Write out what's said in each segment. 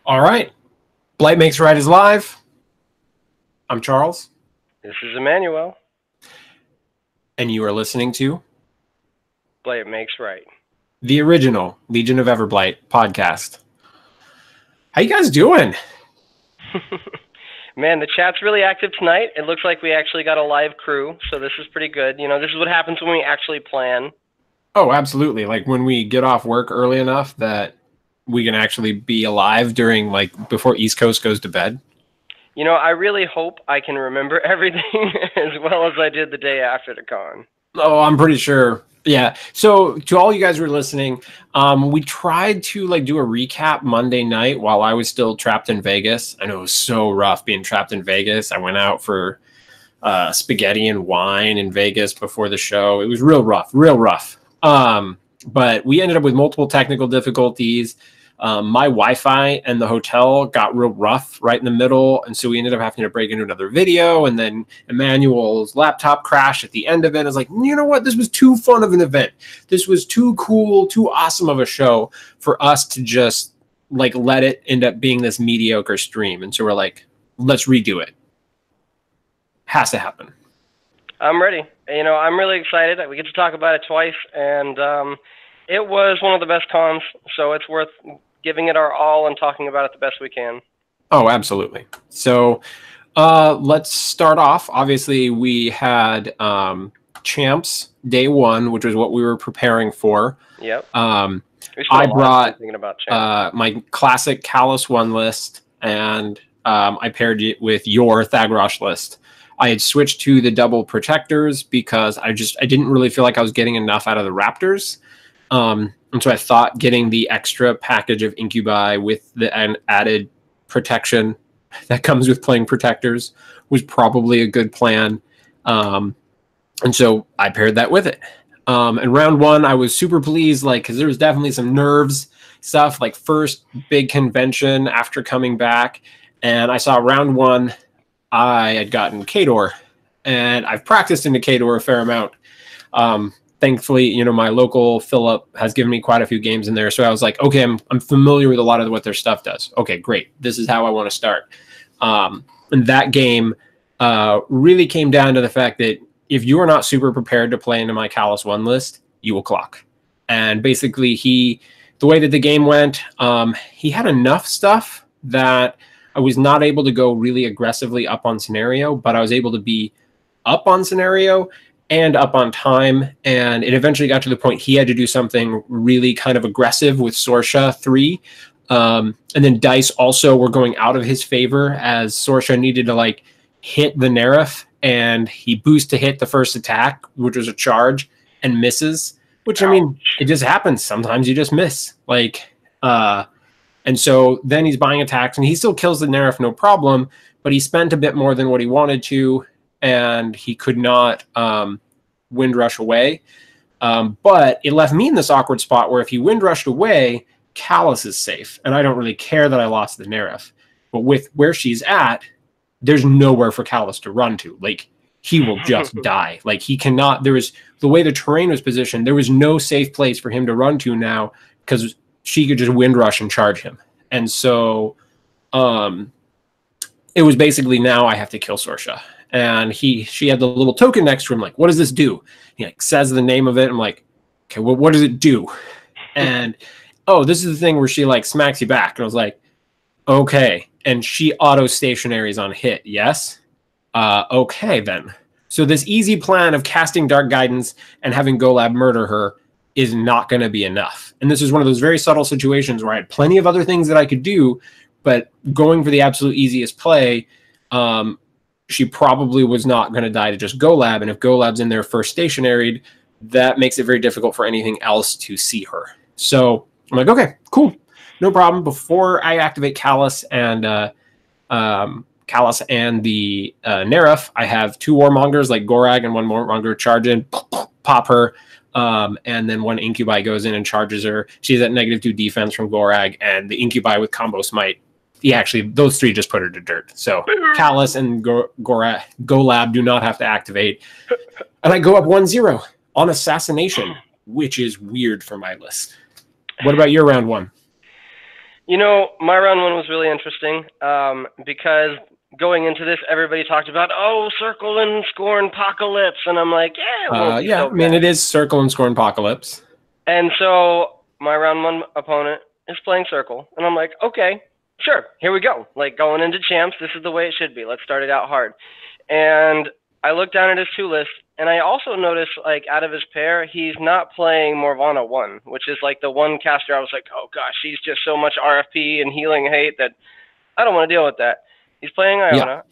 All right. Blight Makes Right is live. I'm Charles. This is Emmanuel. And you are listening to Blight Makes Right, the original Legion of Everblight podcast. How you guys doing? Man, the chat's really active tonight. It looks like we actually got a live crew, so this is pretty good. You know, this is what happens when we actually plan. Oh, absolutely. Like when we get off work early enough that we can actually be alive during, like, before East Coast goes to bed. You know, I really hope I can remember everything as well as I did the day after the con. Oh, I'm pretty sure. Yeah. So to all you guys who are listening, we tried to do a recap Monday night while I was still trapped in Vegas. I know it was so rough being trapped in Vegas. I went out for spaghetti and wine in Vegas before the show. It was real rough. But we ended up with multiple technical difficulties. My Wi-Fi and the hotel got real rough right in the middle, and so we ended up having to break into another video, and then Emmanuel's laptop crashed at the end of it. I was like, you know what? This was too fun of an event. This was too cool, too awesome of a show for us to just let it end up being this mediocre stream. And so we're like, let's redo it. Has to happen. I'm ready. You know, I'm really excited. We get to talk about it twice, and it was one of the best cons, so it's worth giving it our all and talking about it the best we can. Oh, absolutely. So let's start off. Obviously, we had Champs Day 1, which was what we were preparing for. Yep. I brought my classic Callus 1 list, and I paired it with your Thagrosh list. I had switched to the double protectors because I didn't really feel like I was getting enough out of the Raptors. And so I thought getting the extra package of Incubi with the added protection that comes with playing protectors was probably a good plan. And so I paired that with it. And round 1, I was super pleased, because there was definitely some nerves stuff, first big convention after coming back. And I saw round 1, I had gotten Khador, and I've practiced into Khador a fair amount. Thankfully, my local Philip has given me quite a few games in there. So I was like, okay, I'm familiar with a lot of what their stuff does. Okay, great. This is how I want to start. And that game really came down to the fact that if you are not super prepared to play into my Callus 1 list, you will clock. And basically, the way that the game went, he had enough stuff that I was not able to go really aggressively up on scenario, but I was able to be up on scenario and up on time, and it eventually got to the point he had to do something really kind of aggressive with Sorsha 3, and then dice also were going out of his favor as Sorsha needed to hit the Nerif, and he boosts to hit the first attack, which was a charge, and misses, which I mean, it just happens. Sometimes you just miss. And so then he's buying attacks, and he still kills the Nerif no problem, but he spent a bit more than what he wanted to, and he could not Windrush away. But it left me in this awkward spot where if he Windrushed away, Callus is safe. And I don't really care that I lost the Nerif. But with where she's at, there's nowhere for Callus to run to. He will just die. He cannot. There was the way the terrain was positioned, there was no safe place for him to run to now because she could just Windrush and charge him. And so it was basically now I have to kill Sorsha. And she had the little token next to him, what does this do? He says the name of it. I'm like, okay, well, what does it do? And this is the thing where she smacks you back. And I was like, okay. And she auto stationaries on hit. Yes. Okay then. So this easy plan of casting Dark Guidance and having Golab murder her is not going to be enough. And this is one of those very subtle situations where I had plenty of other things that I could do, but going for the absolute easiest play, she probably was not going to die to just Golab, and if Golab's in there first stationaried, that makes it very difficult for anything else to see her. So I'm like, okay, cool, no problem. Before I activate Callus and the Nerif, I have 2 Warmongers like Gorag and 1 Warmonger charge in, pop her, and then 1 Incubi goes in and charges her. She's at -2 defense from Gorag, and the Incubi with combo smite. Those 3 just put her to dirt. So Callus and Golab do not have to activate. And I go up 1-0 on Assassination, which is weird for my list. What about your round 1? You know, my round one was really interesting because going into this, everybody talked about, oh, Circle and Scorn Apocalypse. And I'm like, yeah, it won't be Yeah, so I mean, bad. it is Circle and Scorn Apocalypse. And so my round one opponent is playing Circle. And I'm like, okay, sure, here we go. Like going into champs, this is the way it should be. Let's start it out hard. And I looked down at his 2 list, and I also noticed, like, out of his pair, he's not playing Morvana 1, which is, like, the one caster I was like, oh, gosh, she's just so much RFP and healing hate that I don't want to deal with that. He's playing Iona,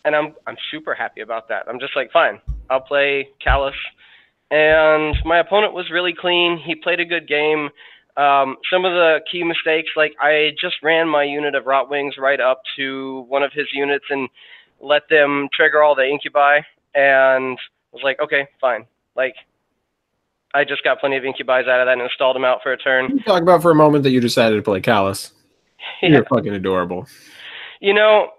and I'm super happy about that. I'm just like, fine, I'll play Callus. And my opponent was really clean. He played a good game. Some of the key mistakes, like I just ran my unit of Rotwings right up to one of his units and let them trigger all the incubi, and was like, okay, fine. Like, I just got plenty of incubis out of that and installed them out for a turn. Can you talk about for a moment that you decided to play Callus? Yeah. You're fucking adorable. You know,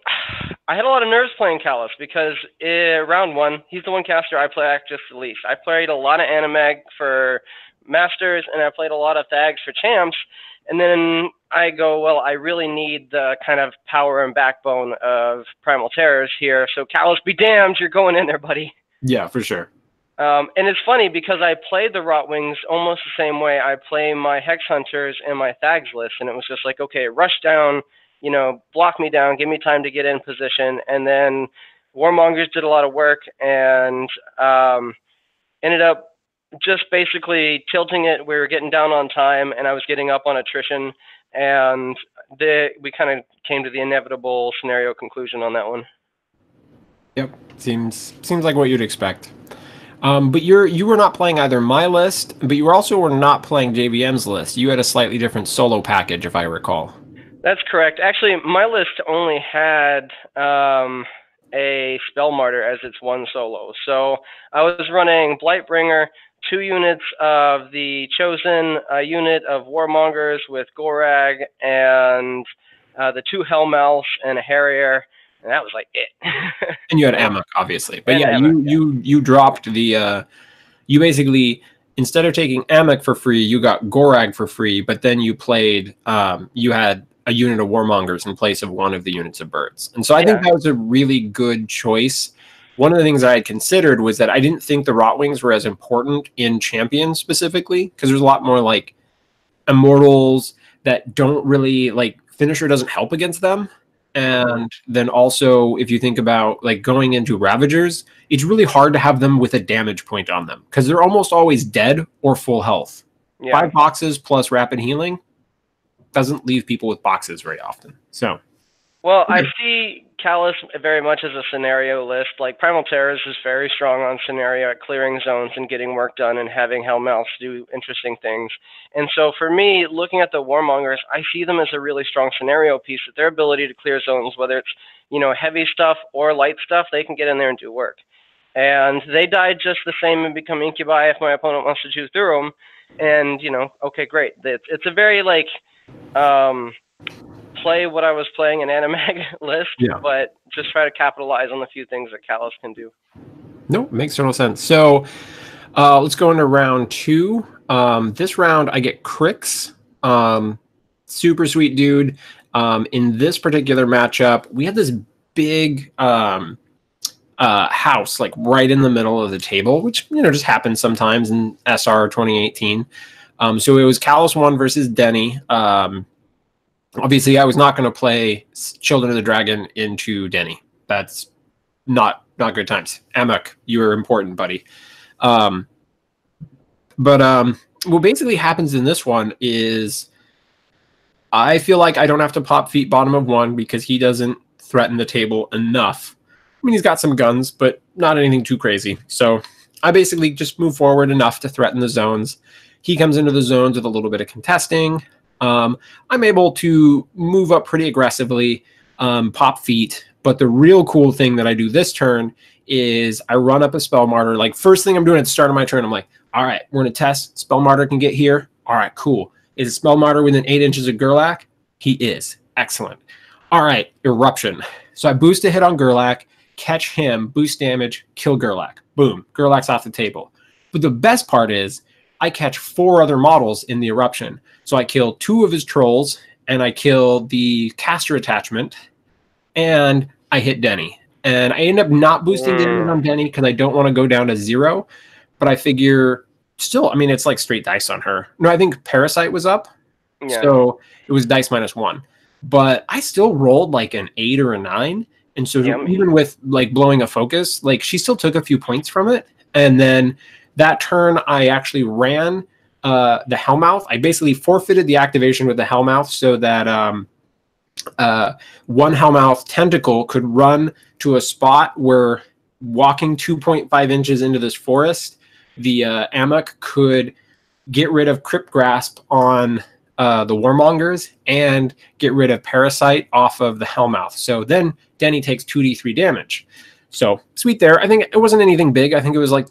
I had a lot of nerves playing Callus because round one, he's the one caster I play just the least. I played a lot of Animag for Masters, and I played a lot of Thags for Champs. And then I go, well, I really need the kind of power and backbone of Primal Terrors here. So Callus be damned, you're going in there, buddy. Yeah, for sure. And it's funny because I played the Rotwings almost the same way I play my Hex Hunters and my Thags list. And it was just like, okay, rush down, you know, block me down, give me time to get in position. And then Warmongers did a lot of work and ended up just basically tilting it. We were getting down on time, and I was getting up on attrition, and we kind of came to the inevitable scenario conclusion on that one. Yep, seems like what you'd expect. But you were not playing either my list, but you were not playing JVM's list. You had a slightly different solo package, if I recall. That's correct. Actually, my list only had a Spell Martyr as its one solo. So I was running Blightbringer, 2 units of the Chosen, a unit of Warmongers with Gorag, and the 2 Hellmouths and a Harrier, and that was like it. And you had Amok, obviously. But yeah, you dropped the you basically, instead of taking Amok for free, you got Gorag for free, but then you played you had a unit of Warmongers in place of one of the units of birds. And so I think that was a really good choice. One of the things I had considered was that I didn't think the Rotwings were as important in Champions specifically, because there's a lot more like Immortals that don't really, like, Finisher doesn't help against them. And then also, if you think about like going into Ravagers, it's really hard to have them with a damage point on them because they're almost always dead or full health. 5 boxes plus rapid healing doesn't leave people with boxes very often. So, well, I see Callus very much as a scenario list. Like Primal Terrors is very strong on scenario at clearing zones and getting work done and having Hellmouths do interesting things. And so for me, looking at the Warmongers, I see them as a really strong scenario piece. That their ability to clear zones, whether it's, you know, heavy stuff or light stuff, they can get in there and do work. And they died just the same and become incubi if my opponent wants to chew through them. And, you know, okay, great. It's a very like play what I was playing an Animag list, but just try to capitalize on the few things that Callus can do. No, makes total sense. So let's go into round 2. This round I get Crix, super sweet dude. In this particular matchup, we had this big house like right in the middle of the table, which, you know, just happens sometimes in SR 2018. So it was Callus 1 versus Denny. Obviously, I was not going to play Children of the Dragon into Denny. That's not good times. Amok, you are important, buddy. What basically happens in this one is I feel like I don't have to pop feet bottom of 1 because he doesn't threaten the table enough. I mean, he's got some guns, but not anything too crazy. So I basically just move forward enough to threaten the zones. He comes into the zones with a little bit of contesting. I'm able to move up pretty aggressively, pop feet. But the real cool thing that I do this turn is I run up a Spell Martyr. Like, first thing I'm doing at the start of my turn, I'm like, all right, we're going to test. Spell Martyr can get here. All right, cool. Is a Spell Martyr within 8 inches of Gerlach? He is. Excellent. All right, Eruption. So I boost a hit on Gerlach, catch him, boost damage, kill Gerlach. Boom. Gerlach's off the table. But the best part is I catch 4 other models in the Eruption. So I kill 2 of his trolls and I kill the caster attachment, and I hit Denny. And I end up not boosting damage on Denny because I don't want to go down to 0. But I figure still, I mean, it's like straight dice on her. No, I think Parasite was up. Yeah. So it was dice -1. But I still rolled like an 8 or a 9. And so even with like blowing a focus, like she still took a few points from it. And then that turn, I actually ran the Hellmouth. I basically forfeited the activation with the Hellmouth so that one Hellmouth tentacle could run to a spot where, walking 2.5 inches into this forest, the Amok could get rid of Crypt Grasp on the Warmongers and get rid of Parasite off of the Hellmouth. So then Denny takes 2d3 damage. So sweet there. I think it wasn't anything big. I think it was like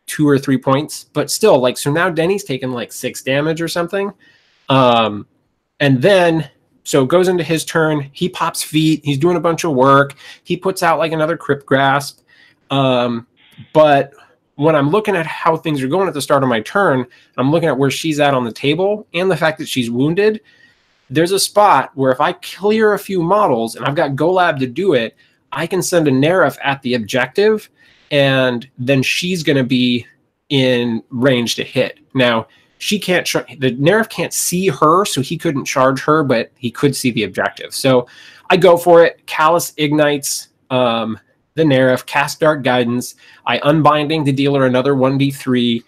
2 or 3 points, but still, like, so now Denny's taken like 6 damage or something. And then, so it goes into his turn. He pops feet. He's doing a bunch of work. He puts out like another Crypt Grasp. But when I'm looking at how things are going at the start of my turn, I'm looking at where she's at on the table and the fact that she's wounded. There's a spot where if I clear a few models and I've got Golab to do it, I can send a Nerf at the objective, and then she's going to be in range to hit. Now, she can't, the Nerf can't see her, so he couldn't charge her, but he could see the objective. So I go for it. Callus ignites the Nerf, cast Dark Guidance. I unbinding the dealer another 1d3.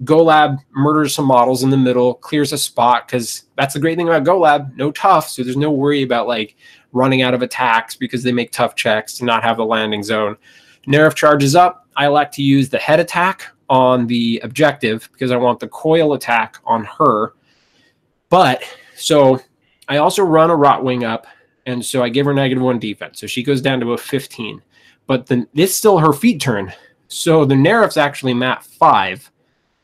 Golab murders some models in the middle, clears a spot, because that's the great thing about Golab, no tough, so there's no worry about like running out of attacks because they make tough checks to not have the landing zone. Nerf charges up. I elect to use the head attack on the objective because I want the coil attack on her. But so I also run a Rotwing up, and so I give her -1 defense. So she goes down to a 15. But then it's still her feet turn. So the Nerf's actually mat 5.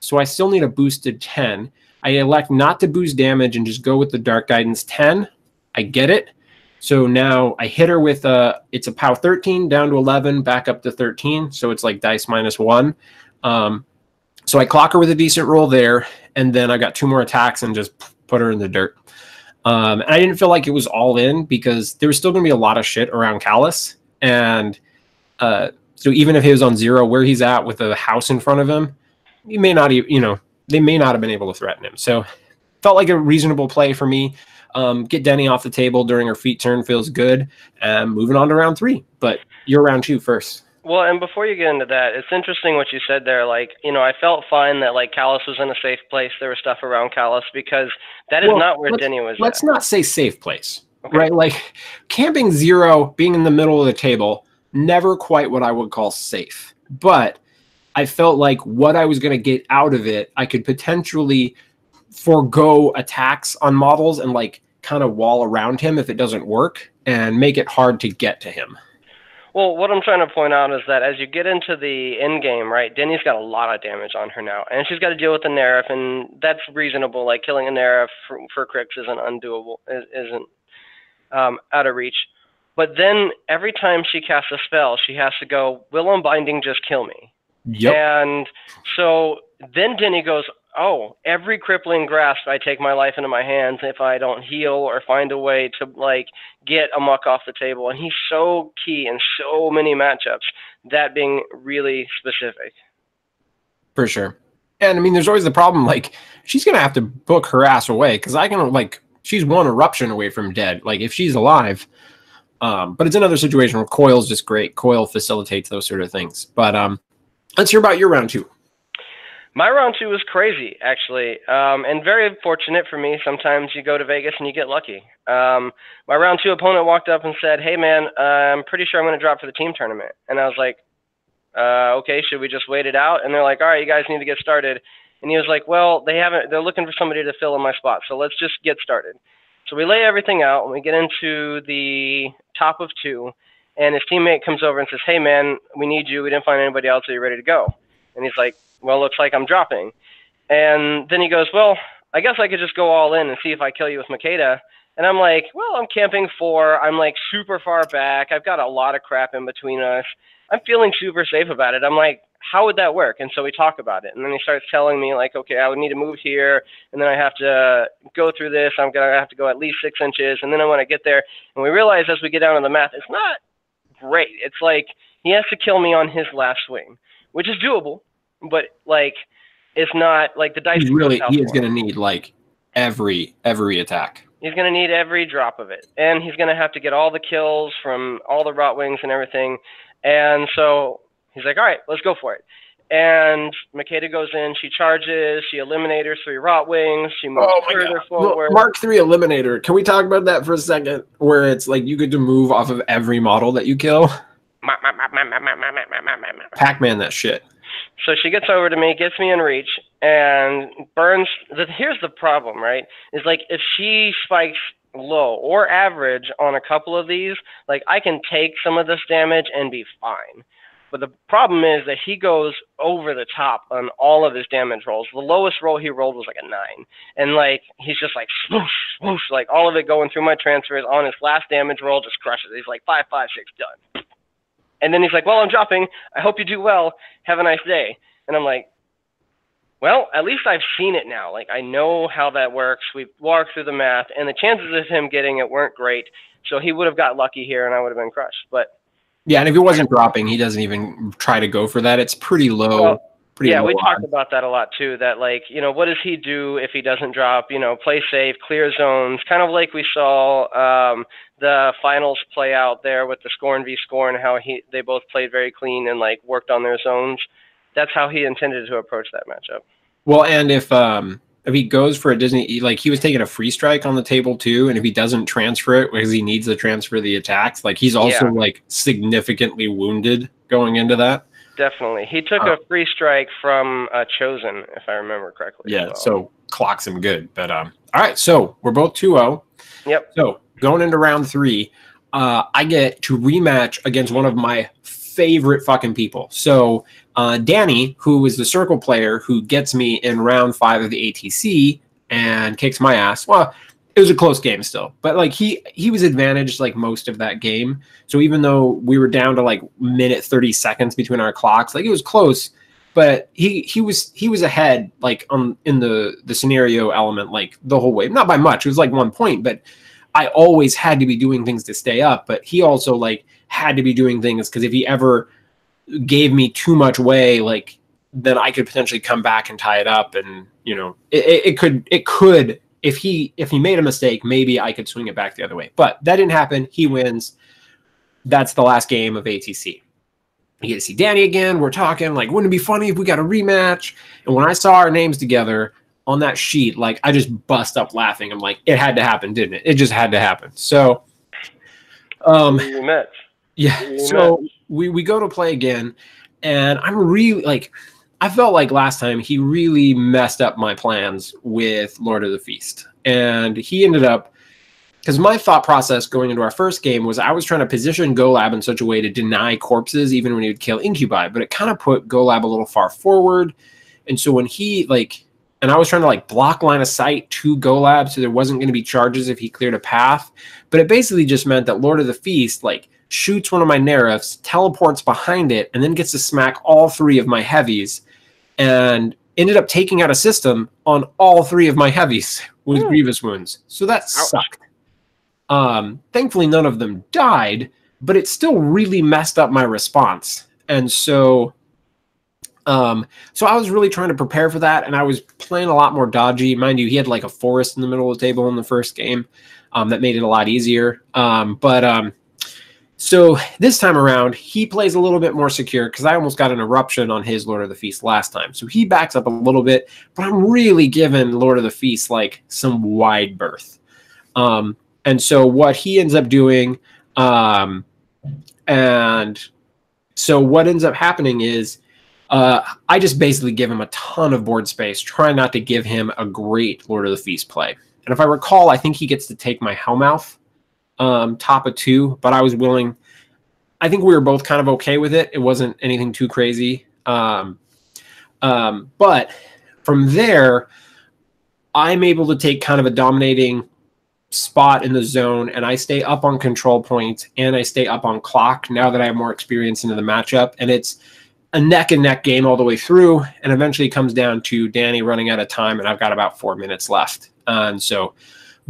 So I still need a boosted 10. I elect not to boost damage and just go with the Dark Guidance 10. I get it. So now I hit her with it's a POW 13 down to 11, back up to 13. So it's like dice -1. So I clock her with a decent roll there. And then I got 2 more attacks and just put her in the dirt. And I didn't feel like it was all in because there was still going to be a lot of shit around Callus. And so even if he was on 0, where he's at with a house in front of him, he may not, they may not have been able to threaten him. So felt like a reasonable play for me. Get Denny off the table during her feet turn feels good. Moving on to round 3, but you're round 2 first. Well, and before you get into that, it's interesting what you said there. Like, I felt fine that like Callus was in a safe place. There was stuff around Callus because that is not where Denny was. Let's not say safe place, right? Like camping 0, being in the middle of the table, never quite what I would call safe. But I felt like what I was going to get out of it, I could potentially forego attacks on models and like kind of wall around him if it doesn't work and make it hard to get to him. Well, what I'm trying to point out is that as you get into the end game, right, Denny's got a lot of damage on her now, and she's got to deal with the Nerf, and that's reasonable. Like killing a Nerf for Crix isn't undoable, isn't out of reach. But then every time she casts a spell, she has to go, will Unbinding just kill me? Yep. And so then Denny goes, oh, every crippling grasp, I take my life into my hands if I don't heal or find a way to like get Amok off the table. And he's so key in so many matchups, that being really specific. For sure. And I mean, there's always the problem, like, she's going to have to book her ass away because I can, like, she's 1 eruption away from dead. Like, if she's alive. But it's another situation where Coil's just great. Coil facilitates those sort of things. But let's hear about your round 2. My round 2 was crazy, actually, and very fortunate for me. Sometimes you go to Vegas and you get lucky. My round 2 opponent walked up and said, hey, man, I'm pretty sure I'm going to drop for the team tournament. And I was like, okay, should we just wait it out? And they're like, all right, you guys need to get started. And he was like, well, they're looking for somebody to fill in my spot, so let's just get started. So we lay everything out, and we get into the top of 2, and his teammate comes over and says, hey, man, we need you. We didn't find anybody else. Are you ready to go? And he's like, well, looks like I'm dropping. And then he goes, well, I guess I could just go all in and see if I kill you with Makeda. And I'm like, well, I'm camping 4. I'm like super far back. I've got a lot of crap in between us. I'm feeling super safe about it. I'm like, how would that work? And so we talk about it. And then he starts telling me, like, okay, I would need to move here, and then I have to go through this. I'm going to have to go at least 6 inches. And then when I get there, and we realize as we get down to the math, it's not great. It's like he has to kill me on his last swing, which is doable, but, like, it's not, like, the dice. He is going to need, like, every attack. He's going to need every drop of it. And he's going to have to get all the kills from all the rot wings and everything. And so he's like, all right, let's go for it. And Makeda goes in, she charges, she eliminates her 3 rot wings, she moves further forward. Mark 3 Eliminator. Can we talk about that for a second? Where it's like you get to move off of every model that you kill. Pac-Man that shit. So she gets over to me, gets me in reach, and burns. Here's the problem, right? Is like if she spikes low or average on a couple of these, like I can take some of this damage and be fine. But the problem is that he goes over the top on all of his damage rolls. The lowest roll he rolled was like a 9. And like he's just like swoosh, swoosh, like all of it going through my transfers on his last damage roll just crushes it. He's like 5, 5, 6, done. And then he's like, well, I'm dropping. I hope you do well. Have a nice day. And I'm like, well, at least I've seen it now. Like, I know how that works. We've walked through the math, and the chances of him getting it weren't great. So he would have got lucky here, and I would have been crushed. But yeah, and if he wasn't dropping, he doesn't even try to go for that. It's pretty low. Well, yeah, we talked about that a lot, too, that, like, you know, what does he do if he doesn't drop? You know, play safe, clear zones, kind of like we saw the finals play out there with the Scorn v. Scorn, how they both played very clean and, like, worked on their zones. That's how he intended to approach that matchup. Well, and if he goes for a Disney, like he was taking a free strike on the table too, and if he doesn't transfer it because he needs to transfer the attacks, like he's also like significantly wounded going into that. Definitely. He took a free strike from Chosen, if I remember correctly. Yeah, so clocks him good. But all right, so we're both 2-0. Yep. So going into round 3, I get to rematch against one of my favorite fucking people. So Danny, who is the circle player who gets me in round 5 of the ATC and kicks my ass. Well, it was a close game still, but like he was advantaged like most of that game. So even though we were down to like minute 30 seconds between our clocks, like it was close, but he was ahead like in the scenario element like the whole way. Not by much. It was like 1 point, but I always had to be doing things to stay up. But he also like had to be doing things because if he ever gave me too much way, like then I could potentially come back and tie it up, and you know it could if he made a mistake, maybe I could swing it back the other way. But that didn't happen. He wins. That's the last game of ATC. You get to see Danny again. We're talking like, wouldn't it be funny if we got a rematch? And when I saw our names together on that sheet, like I just bust up laughing. I'm like, it had to happen, didn't it? It just had to happen. So, rematch. Yeah. So we go to play again, and I'm really like, I felt like last time he really messed up my plans with Lord of the Feast. And he ended up, because my thought process going into our first game was I was trying to position Golab in such a way to deny corpses even when he would kill Incubi, but it kind of put Golab a little far forward. And so when he like, and I was trying to like block line of sight to Golab so there wasn't going to be charges if he cleared a path. But it basically just meant that Lord of the Feast like shoots one of my Nerifs, teleports behind it, and then gets to smack all 3 of my heavies, and ended up taking out a system on all 3 of my heavies with grievous wounds. So that sucked. Thankfully, none of them died, but it still really messed up my response. And so I was really trying to prepare for that, and I was playing a lot more dodgy. Mind you, he had like a forest in the middle of the table in the first game. That made it a lot easier. So this time around, he plays a little bit more secure because I almost got an eruption on his Lord of the Feast last time. So he backs up a little bit, but I'm really giving Lord of the Feast like some wide berth. And so what he ends up doing, and so what ends up happening is I just basically give him a ton of board space, trying not to give him a great Lord of the Feast play. And if I recall, I think he gets to take my Hellmouth top of 2, but I was willing. I think we were both kind of okay with it. It wasn't anything too crazy. But from there, I'm able to take kind of a dominating spot in the zone, and I stay up on control points and I stay up on clock now that I have more experience into the matchup. And it's a neck and neck game all the way through, and eventually comes down to Danny running out of time, and I've got about 4 minutes left. And so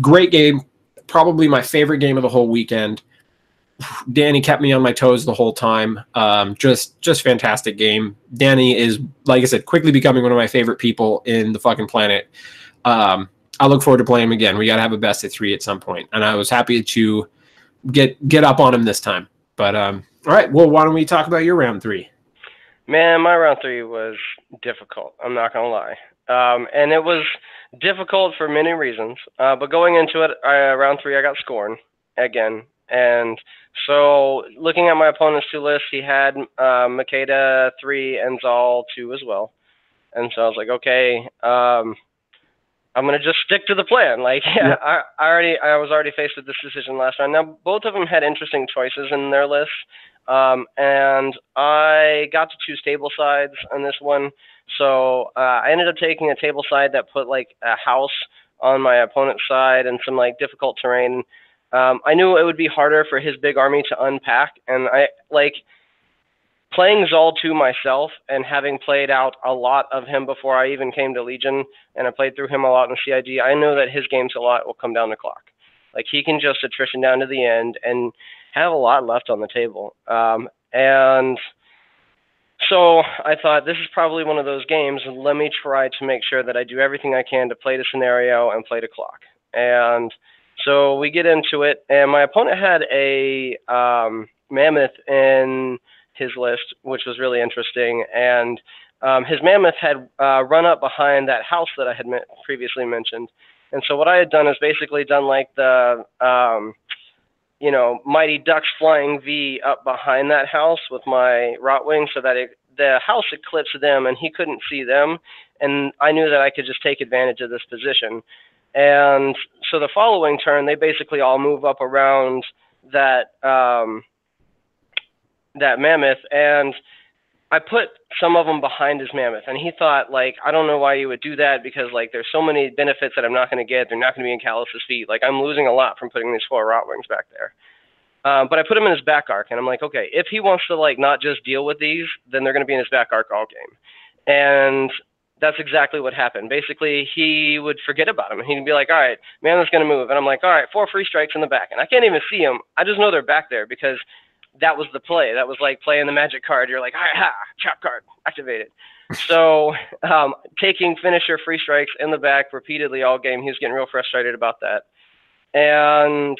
great game, probably my favorite game of the whole weekend. Danny kept me on my toes the whole time. Just fantastic game. Danny is, like I said, quickly becoming one of my favorite people in the fucking planet. I look forward to playing him again. We got to have a best of 3 at some point, and I was happy to get up on him this time. But all right, well, why don't we talk about your round 3? Man, my round 3 was difficult. I'm not gonna lie, and it was difficult for many reasons. But going into it, round 3, I got scorn again, and so looking at my opponent's 2 lists, he had Makeda 3 and Zal 2 as well, and so I was like, okay, I'm gonna just stick to the plan. Like, yeah, I was already faced with this decision last round. Now both of them had interesting choices in their lists. And I got to choose table sides on this one. So I ended up taking a table side that put like a house on my opponent's side and some like difficult terrain. I knew it would be harder for his big army to unpack, and I like playing Zal 2 myself and having played out a lot of him before I even came to Legion, and I played through him a lot in CIG. I know that his games a lot will come down the clock. Like, he can just attrition down to the end and have a lot left on the table. And so I thought, this is probably one of those games, and let me try to make sure that I do everything I can to play the scenario and play the clock. And so we get into it, and my opponent had a mammoth in his list, which was really interesting. And his mammoth had run up behind that house that I had previously mentioned. And so what I had done is basically done like the, you know, Mighty Ducks flying V up behind that house with my Rotwing, so that the house eclipsed them and he couldn't see them. And I knew that I could just take advantage of this position. And so the following turn, they basically all move up around that that mammoth, and I put some of them behind his mammoth, and he thought, like, I don't know why you would do that, because like there's so many benefits that I'm not going to get. They're not going to be in Callus's feet. Like, I'm losing a lot from putting these 4 Rotwings back there. But I put him in his back arc, and I'm like, okay, if he wants to like not just deal with these, then they're going to be in his back arc all game. And that's exactly what happened. Basically, he would forget about him. He'd be like, all right, mammoth's going to move. And I'm like, all right, 4 free strikes in the back. And I can't even see them. I just know they're back there because that was the play. That was like playing the magic card. You're like, ha, trap card, activated. So taking finisher free strikes in the back repeatedly all game, he was getting real frustrated about that. And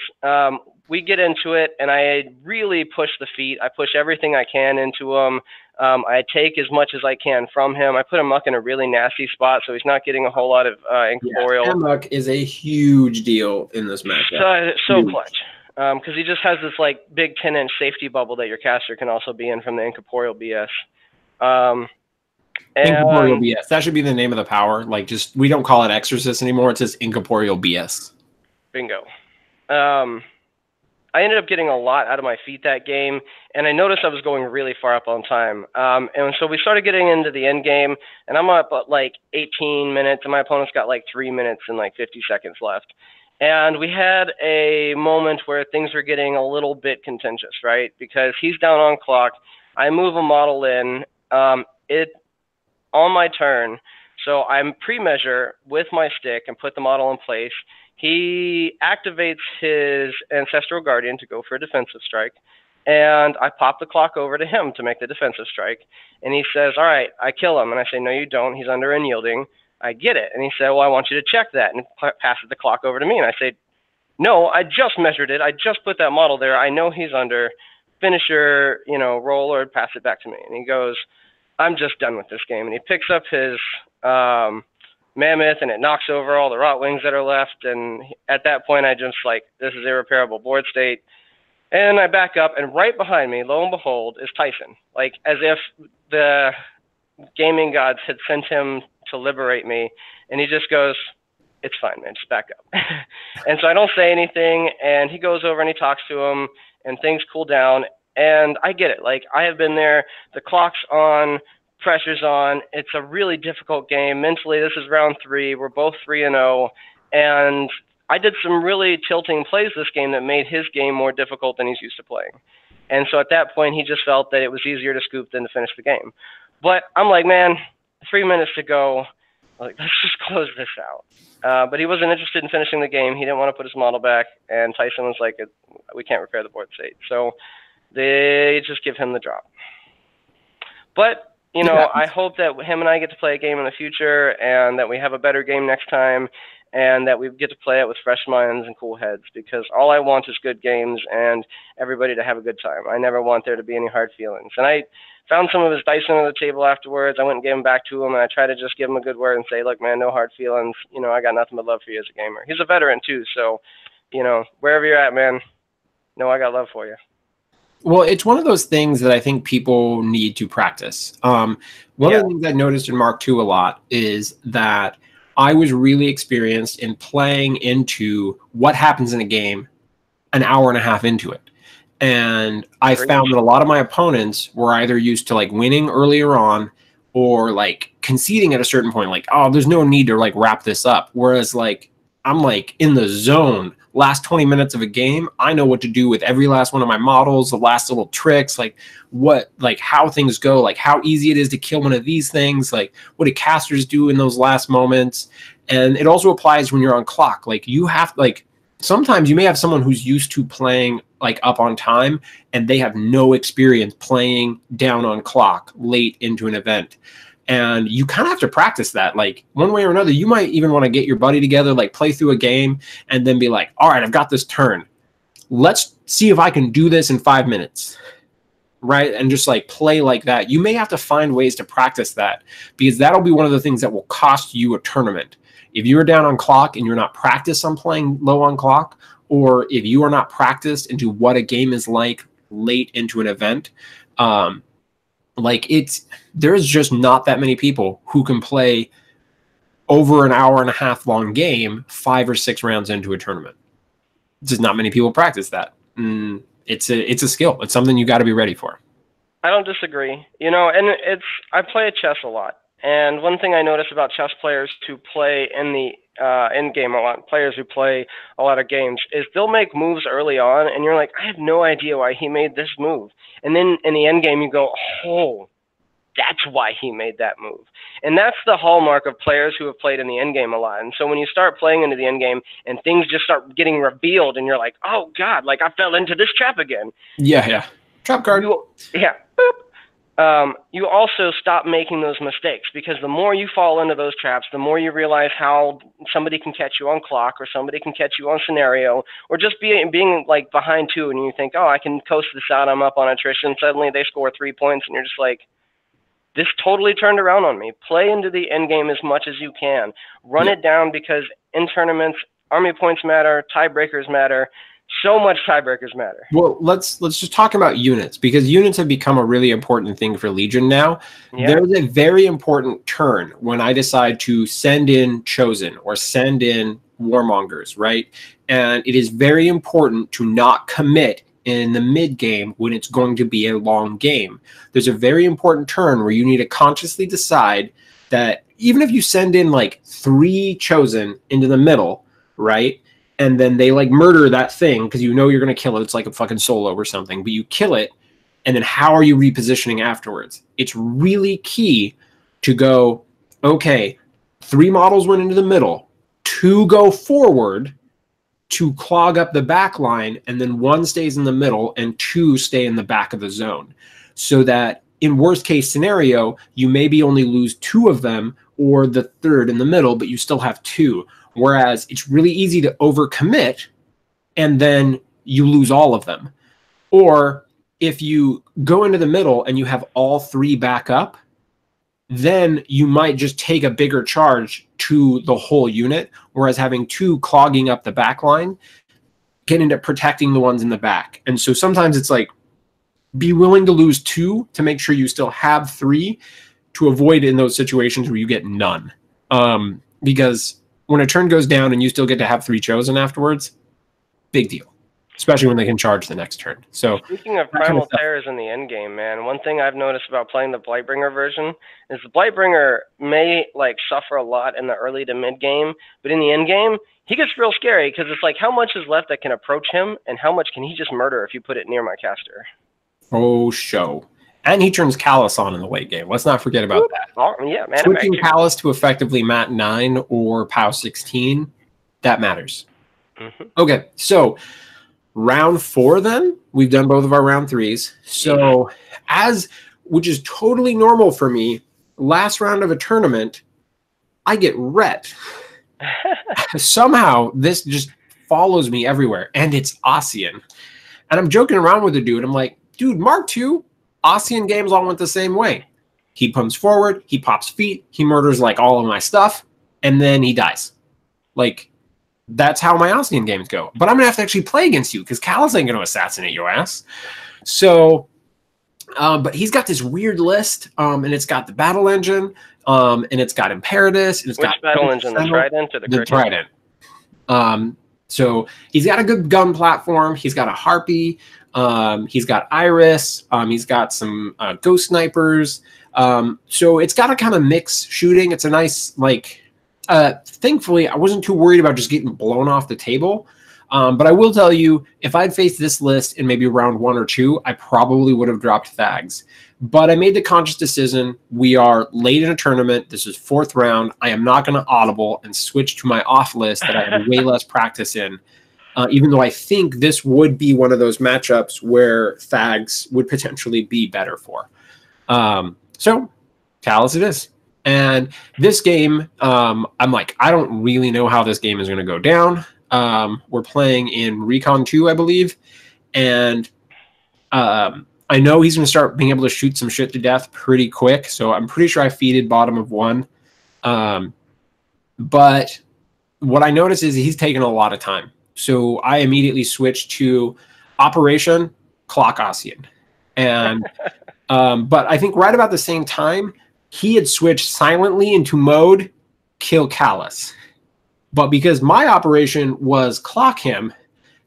we get into it, and I really push the feet. I push everything I can into him. I take as much as I can from him. I put him up in a really nasty spot, so he's not getting a whole lot of incorporeal. Yeah, Amok is a huge deal in this matchup. So clutch. Because he just has this like big 10-inch safety bubble that your caster can also be in from the incorporeal BS. Incorporeal BS. That should be the name of the power. Like, just, we don't call it Exorcist anymore. It says incorporeal BS. Bingo. I ended up getting a lot out of my feet that game, and I noticed I was going really far up on time. And so we started getting into the end game, and I'm up at like 18 minutes, and my opponent's got like 3 minutes and like 50 seconds left. And we had a moment where things were getting a little bit contentious, right? Because he's down on clock. I move a model in on my turn. So I'm pre-measure with my stick and put the model in place. He activates his Ancestral Guardian to go for a defensive strike. And I pop the clock over to him to make the defensive strike. And he says, all right, I kill him. And I say, no, you don't. He's under unyielding. I get it. And he said, well, I want you to check that, and passes the clock over to me. And I say, no, I just measured it. I just put that model there. I know he's under. Finisher, you know, roll or pass it back to me. And he goes, I'm just done with this game. And he picks up his mammoth, and it knocks over all the Rotwings that are left. And at that point, I just like, this is irreparable board state. And I back up, and right behind me, lo and behold, is Tyson. Like, as if the gaming gods had sent him to liberate me. And he just goes, it's fine, man, just back up. And so I don't say anything, and he goes over and he talks to him, and things cool down. And I get it. Like, I have been there. The clock's on, pressure's on. It's a really difficult game. Mentally, this is round 3. We're both 3-0. And I did some really tilting plays this game that made his game more difficult than he's used to playing. And so at that point, he just felt that it was easier to scoop than to finish the game. But I'm like, man, 3 minutes to go. Like, let's just close this out. But he wasn't interested in finishing the game. He didn't want to put his model back. And Tyson was like, we can't repair the board state. So they just give him the drop. But, you know, I hope that him and I get to play a game in the future and that we have a better game next time and that we get to play it with fresh minds and cool heads, because all I want is good games and everybody to have a good time. I never want there to be any hard feelings. And I found some of his dice under the table afterwards. I went and gave him back to him, and I tried to just give him a good word and say, look, man, no hard feelings. You know, I got nothing but love for you as a gamer. He's a veteran, too, so, you know, wherever you're at, man, know I got love for you. Well, it's one of those things that I think people need to practice. One of the things I noticed in Mark II a lot is that I was really experienced in playing into what happens in a game an hour and a half into it. And I found that a lot of my opponents were either used to like winning earlier on or like conceding at a certain point, like, oh, there's no need to like wrap this up. Whereas like I'm like in the zone, last 20 minutes of a game, I know what to do with every last one of my models, the last little tricks, like what, like how things go, like how easy it is to kill one of these things, like what do casters do in those last moments. And it also applies when you're on clock. Like you have, like sometimes you may have someone who's used to playing like up on time and they have no experience playing down on clock late into an event. And you kind of have to practice that, like one way or another. You might even want to get your buddy together, like play through a game and then be like, all right, I've got this turn. Let's see if I can do this in 5 minutes. Right. And just like play like that. You may have to find ways to practice that, because that'll be one of the things that will cost you a tournament. If you're down on clock and you're not practiced on playing low on clock, or if you are not practiced into what a game is like late into an event, like there's just not that many people who can play over an hour and a half long game 5 or 6 rounds into a tournament. Just not many people practice that. It's a skill. It's something you got to be ready for. I don't disagree. You know, and I play chess a lot. And one thing I notice about chess players who play in the end game a lot, players who play a lot of games, is they'll make moves early on, and you're like, I have no idea why he made this move. And then in the end game, you go, oh, that's why he made that move. And that's the hallmark of players who have played in the end game a lot. And so when you start playing into the end game and things just start getting revealed, and you're like, oh God, like I fell into this trap again. Yeah. Trap card. You also stop making those mistakes, because the more you fall into those traps, the more you realize how somebody can catch you on clock, or somebody can catch you on scenario, or just being like behind 2 and you think, oh, I can coast this out, I'm up on attrition. Suddenly they score 3 points and you're just like, this totally turned around on me. Play into the end game as much as you can. Run it down, because in tournaments, army points matter, tiebreakers matter. So much tiebreakers matter. Well, let's just talk about units, because units have become a really important thing for Legion now. Yeah. There's a very important turn when I decide to send in Chosen or send in Warmongers, right? And it is very important to not commit in the mid game when it's going to be a long game. There's a very important turn where you need to consciously decide that even if you send in like 3 Chosen into the middle, right? And then they like murder that thing because you know you're going to kill it. It's like a fucking solo or something, but you kill it. And then how are you repositioning afterwards? It's really key to go, okay, 3 models went into the middle, 2 go forward to clog up the back line, and then 1 stays in the middle and 2 stay in the back of the zone. So that in worst case scenario, you maybe only lose 2 of them or the 3rd in the middle, but you still have 2. Whereas it's really easy to overcommit and then you lose all of them. Or if you go into the middle and you have all 3 back up, then you might just take a bigger charge to the whole unit, whereas having 2 clogging up the back line can end up protecting the ones in the back. And so sometimes it's like, be willing to lose 2 to make sure you still have 3 to avoid in those situations where you get none. Because when a turn goes down and you still get to have 3 chosen afterwards, big deal. Especially when they can charge the next turn. So speaking of primal terrors in the end game, man, one thing I've noticed about playing the Blightbringer version is the Blightbringer may like suffer a lot in the early to mid game, but in the end game, he gets real scary because it's like how much is left that can approach him and how much can he just murder if you put it near my caster. Oh, show. And he turns Callus on in the late game. Let's not forget about that. Oh, yeah, man. Switching Callus to effectively Mat 9 or POW 16, that matters. Okay, so round 4 then. We've done both of our round 3s. So which is totally normal for me, last round of a tournament, I get Rhett. Somehow, this just follows me everywhere, and it's Ossian. And I'm joking around with the dude. I'm like, dude, Mark II, Ossian games all went the same way. He pumps forward, he pops feet, he murders like all of my stuff, and then he dies. Like, that's how my Ossian games go. But I'm going to have to actually play against you because Callus ain't going to assassinate your ass. So, but he's got this weird list, and it's got the battle engine, and it's got Imperatus. And it's Which got battle engine? The Trident or the Trident? So he's got a good gun platform. He's got a Harpy. He's got Iris. He's got some Ghost Snipers. So it's got a kind of mix shooting. It's a nice, like, thankfully, I wasn't too worried about just getting blown off the table. But I will tell you, if I'd faced this list in maybe round 1 or 2, I probably would have dropped Thags. But I made the conscious decision. We are late in a tournament. This is 4th round. I am not going to audible and switch to my off list that I have way less practice in. Even though I think this would be one of those matchups where Thags would potentially be better for. So, Callus it is. And this game, I'm like, I don't really know how this game is going to go down. We're playing in Recon 2, I believe. And I know he's going to start being able to shoot some shit to death pretty quick. So I'm pretty sure I feeded bottom of 1. But what I noticed is he's taking a lot of time. So I immediately switched to Operation Clock Ossian. And but I think right about the same time, he had switched silently into mode Kill Callus. But because my operation was Clock him,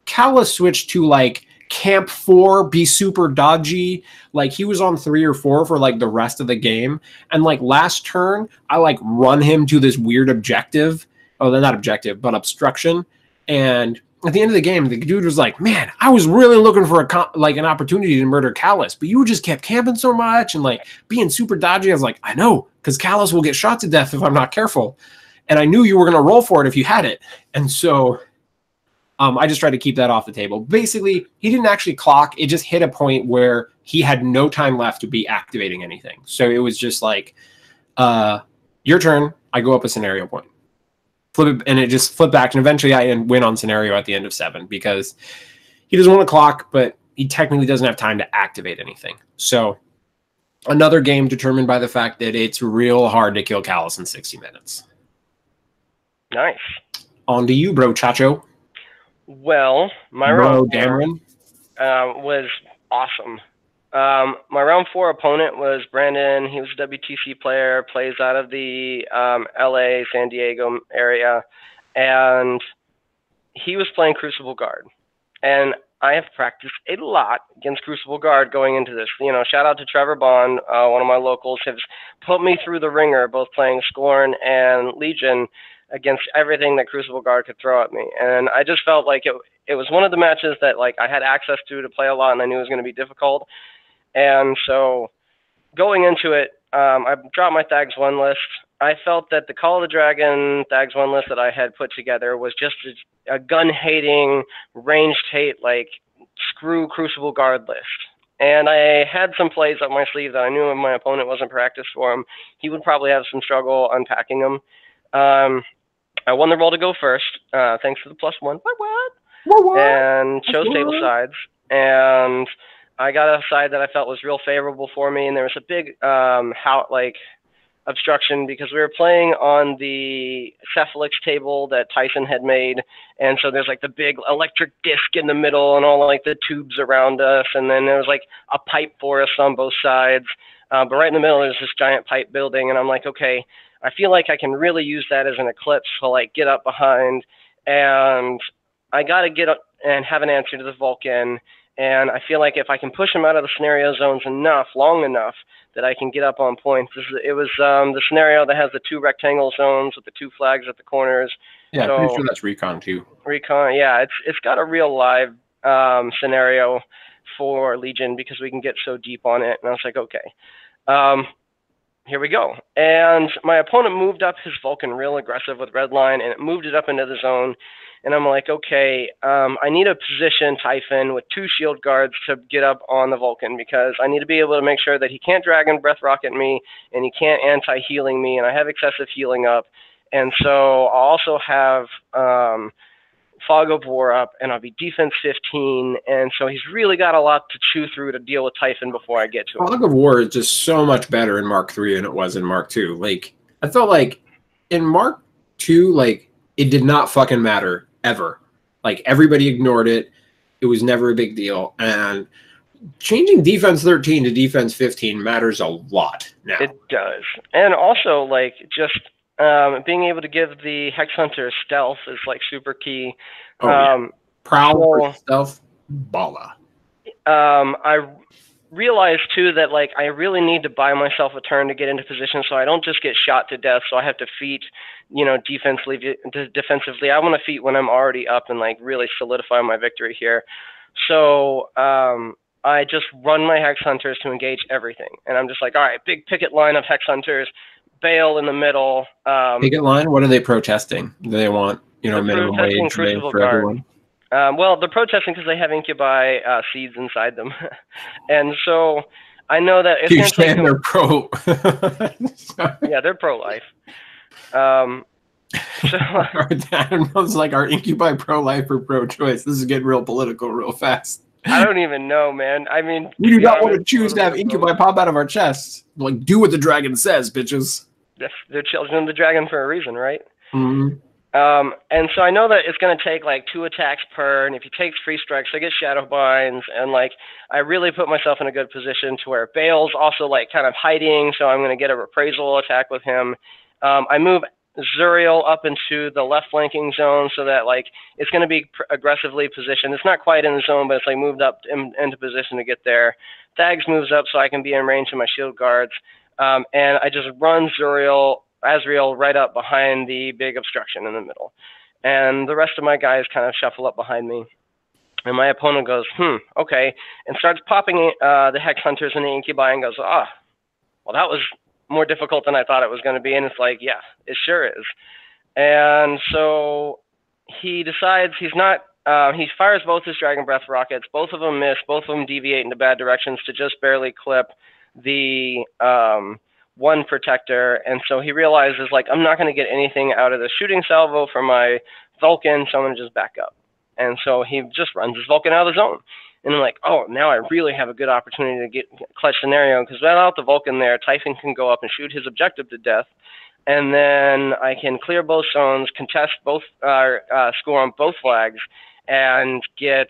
Callus switched to like Camp 4, be super dodgy. Like he was on 3 or 4 for like the rest of the game. And like last turn, I like run him to this weird objective. Oh, they're not objective, but obstruction. And at the end of the game, the dude was like, man, I was really looking for an opportunity to murder Callus, but you just kept camping so much and like being super dodgy. I was like, I know, because Callus will get shot to death if I'm not careful. And I knew you were going to roll for it if you had it. And so I just tried to keep that off the table. Basically, he didn't actually clock. It just hit a point where he had no time left to be activating anything. So it was just like, your turn. I go up a scenario point. Flip it, and it just flipped back. And eventually I win on scenario at the end of 7 because he doesn't want to clock, but he technically doesn't have time to activate anything. So another game determined by the fact that it's real hard to kill Callus in 60 minutes. Nice. On to you, bro, Chacho. Well, my round 4 was awesome. My round 4 opponent was Brandon. He was a WTC player, plays out of the LA, San Diego area, and he was playing Crucible Guard. And I have practiced a lot against Crucible Guard going into this. You know, shout out to Trevor Bond, one of my locals, has put me through the ringer, both playing Scorn and Legion, against everything that Crucible Guard could throw at me. And I just felt like it was one of the matches that like I had access to play a lot, and I knew it was going to be difficult. And so going into it, I dropped my Thags 1 list. I felt that the Call of the Dragon Thags 1 list that I had put together was just a gun-hating, ranged hate, like screw Crucible Guard list. And I had some plays up my sleeve that I knew if my opponent wasn't practiced for him, he would probably have some struggle unpacking them. I won the roll to go first, thanks to the +1. What? And chose table sides. And I got a side that I felt was real favorable for me, and there was a big obstruction because we were playing on the Cephalix table that Tyson had made, and so there's like the big electric disc in the middle and all like the tubes around us, and then there was like a pipe forest on both sides, but right in the middle there's this giant pipe building, and I'm like, okay, I feel like I can really use that as an eclipse to like get up behind, and I got to get up and have an answer to the Vulcan. And I feel like if I can push him out of the scenario zones long enough, that I can get up on points. It was the scenario that has the 2 rectangle zones with the 2 flags at the corners. Yeah, so, I'm pretty sure that's Recon too. Recon, yeah, it's got a real live scenario for Legion because we can get so deep on it. And I was like, okay, here we go. And my opponent moved up his Vulcan real aggressive with red line, and it moved it up into the zone. And I'm like, okay, I need a position Typhon with 2 shield guards to get up on the Vulcan, because I need to be able to make sure that he can't Dragon Breath Rocket me and he can't anti-healing me, and I have excessive healing up. And so I'll also have Fog of War up, and I'll be defense 15, and so he's really got a lot to chew through to deal with Typhon before I get to him. Fog of War is just so much better in Mark III than it was in Mark II. Like, I felt like in Mark II, like, it did not fucking matter ever. Like, everybody ignored it. It was never a big deal. And changing defense 13 to defense 15 matters a lot now. It does. And also, like, just being able to give the Hex Hunter stealth is, like, super key. Prowl stealth, balla. I realized, too, that, like, I really need to buy myself a turn to get into position so I don't just get shot to death, so I have to feat, you know, defensively. I want to feat when I'm already up and, like, really solidify my victory here. So I just run my Hex Hunters to engage everything. And I'm just like, all right, big picket line of Hex Hunters, Bale in the middle. Picket line? What are they protesting? Do they want, you know, minimum wage for everyone? Well, they're protesting because they have incubi seeds inside them. And so I know that it's going to take them. They're pro. Yeah, they're pro-life. So I don't know, it's like, our incubi pro-life or pro-choice? This is getting real political real fast. I don't even know, man. I mean, we do not want to choose to have incubi pop out of our chests. Like, do what the dragon says, bitches. Yes, they're children of the dragon for a reason, right? Mm-hmm. And so I know that it's going to take like 2 attacks per, and if he takes 3 strikes, I get shadow binds, and like I really put myself in a good position to where Bale's also like kind of hiding, so I'm going to get a reprisal attack with him. I move Zuriel up into the left flanking zone so that like it's going to be aggressively positioned. It's not quite in the zone, but it's like moved up into position to get there. Thags moves up so I can be in range of my shield guards, and I just run Azrael right up behind the big obstruction in the middle. And the rest of my guys kind of shuffle up behind me. And my opponent goes, okay, and starts popping the Hex Hunters and the Incubi and goes, well, that was more difficult than I thought it was going to be. And it's like, yeah, it sure is. And so he decides he fires both his Dragon Breath rockets. Both of them miss. Both of them deviate into bad directions to just barely clip the one protector. And so he realizes, like, I'm not going to get anything out of the shooting salvo for my Vulcan, so I'm going to just back up. And so he just runs his Vulcan out of the zone. And I'm like, oh, now I really have a good opportunity to get clutch scenario, because without the Vulcan there, Typhon can go up and shoot his objective to death. And then I can clear both zones, contest both, score on both flags, and get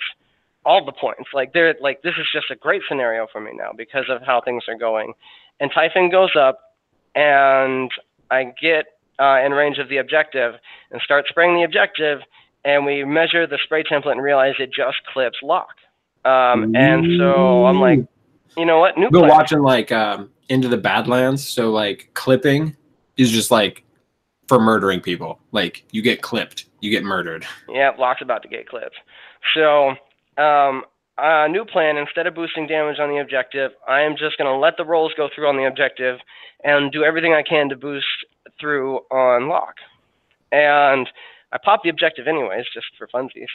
all the points. Like, this is just a great scenario for me now because of how things are going. And Typhon goes up, and I get in range of the objective and start spraying the objective, and we measure the spray template and realize it just clips lock. And so I'm like, you know what? We're watching like Into the Badlands, so like clipping is just like for murdering people. Like, you get clipped, you get murdered. Yeah, lock's about to get clipped. So new plan, instead of boosting damage on the objective, I am just going to let the rolls go through on the objective and do everything I can to boost through on lock. And I pop the objective anyways, just for funsies,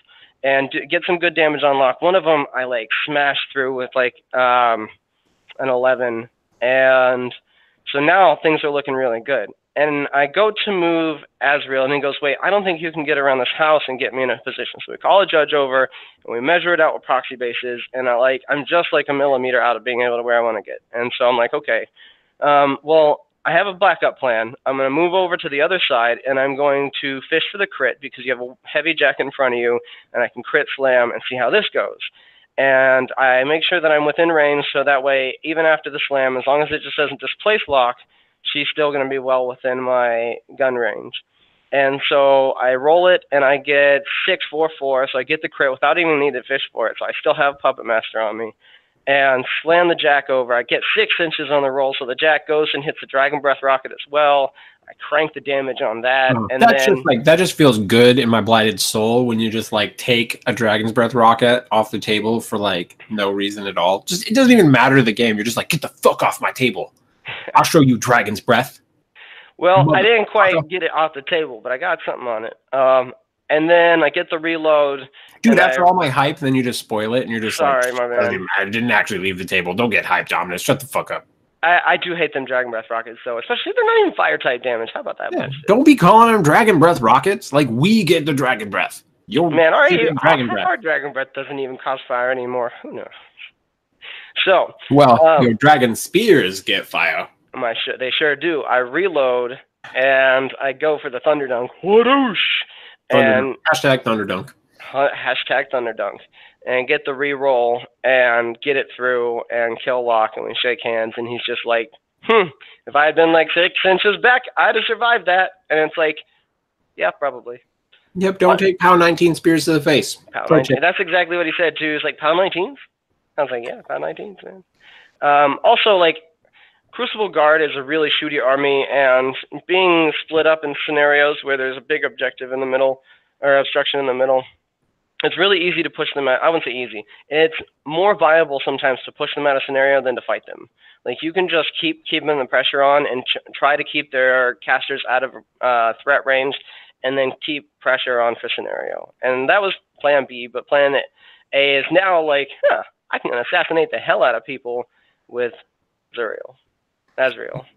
and get some good damage on lock. One of them I like smash through with like an 11, and so now things are looking really good. And I go to move Azrael, and he goes, wait, I don't think you can get around this house and get me in a position. So we call a judge over, and we measure it out with proxy bases, and I'm just like a millimeter out of being able to where I want to get. And so I'm like, okay, well, I have a backup plan. I'm going to move over to the other side, and I'm going to fish for the crit because you have a heavy jack in front of you, and I can crit slam and see how this goes. And I make sure that I'm within range, so that way, even after the slam, as long as it just doesn't displace lock, she's still going to be well within my gun range. And so I roll it, and I get 6-4-4, so I get the crit without even needing to fish for it. So I still have Puppet Master on me. and slam the Jack over. I get 6 inches on the roll, so the Jack goes and hits the Dragon Breath Rocket as well. I crank the damage on that, and that's then just like that just feels good in my blighted soul when you just like take a Dragon's Breath Rocket off the table for like no reason at all. Just it doesn't even matter to the game. You're just like, get the fuck off my table. I'll show you Dragon's Breath. Well, I didn't quite get it off the table, but I got something on it. And then I get the reload. Dude, after all my hype, then you just spoil it, and you're just sorry, like, my man. I didn't actually leave the table. Don't get hyped, Dominus. Shut the fuck up. I do hate them Dragon Breath Rockets, though, especially if they're not even fire-type damage. How about that? Yeah, don't be calling them Dragon Breath Rockets. Like, we get the Dragon Breath. Man, our Dragon Breath doesn't even cost fire anymore. Who knows? So, well, your Dragon Spears get fire. They sure do. I reload, and I go for the Thunder Dunk. Whoosh! And hashtag Thunder Dunk. Hashtag Thunder Dunk. And get the re-roll and get it through and kill Locke, and we shake hands, and he's just like, if I had been like 6 inches back, I'd have survived that. And it's like, yeah, probably. Yep, don't take POW 19 spears to the face. POW 19. That's exactly what he said, too. He's like, POW 19s? I was like, yeah, POW 19s, man. Also, like, Crucible Guard is a really shooty army, and being split up in scenarios where there's a big objective in the middle, or obstruction in the middle, it's really easy to push them out. I wouldn't say easy. It's more viable sometimes to push them out of scenario than to fight them. Like, you can just keep keeping the pressure on and try to keep their casters out of threat range, and then keep pressure on for scenario. And that was plan B, but plan A is now like, I can assassinate the hell out of people with Azrael.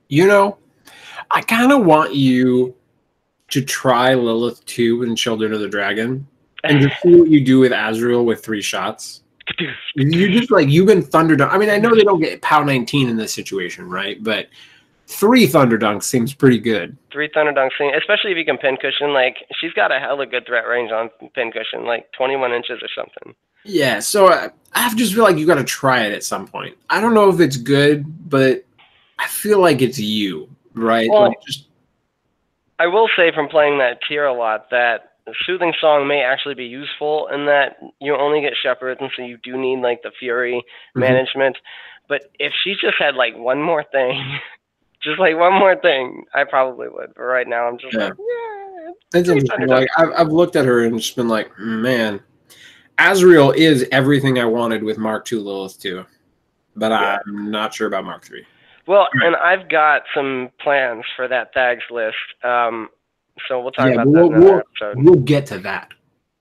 You know, I kind of want you to try Lilith 2 and Children of the Dragon and just see what you do with Azrael with 3 shots. You just like, you've been Thunder Dunk. I mean, I know they don't get POW 19 in this situation, right? But 3 Thunder Dunks seems pretty good. 3 Thunder Dunks, especially if you can pincushion. Like, she's got a hella good threat range on pincushion, like 21 inches or something. Yeah, so I just feel like you got to try it at some point. I don't know if it's good, but I feel like it's you, right? Well, like I will say from playing that tier a lot that Soothing Song may actually be useful in that you only get shepherds, and so you do need like the fury management. But if she just had like one more thing, just like one more thing, I probably would. But right now I'm just like, yeah. That's interesting. Like I've looked at her and just been like, man, Azrael is everything I wanted with Mark II Lilith 2, but yeah. I'm not sure about Mark III. Well, and I've got some plans for that Thags list. So we'll talk about that in another episode. We'll get to that.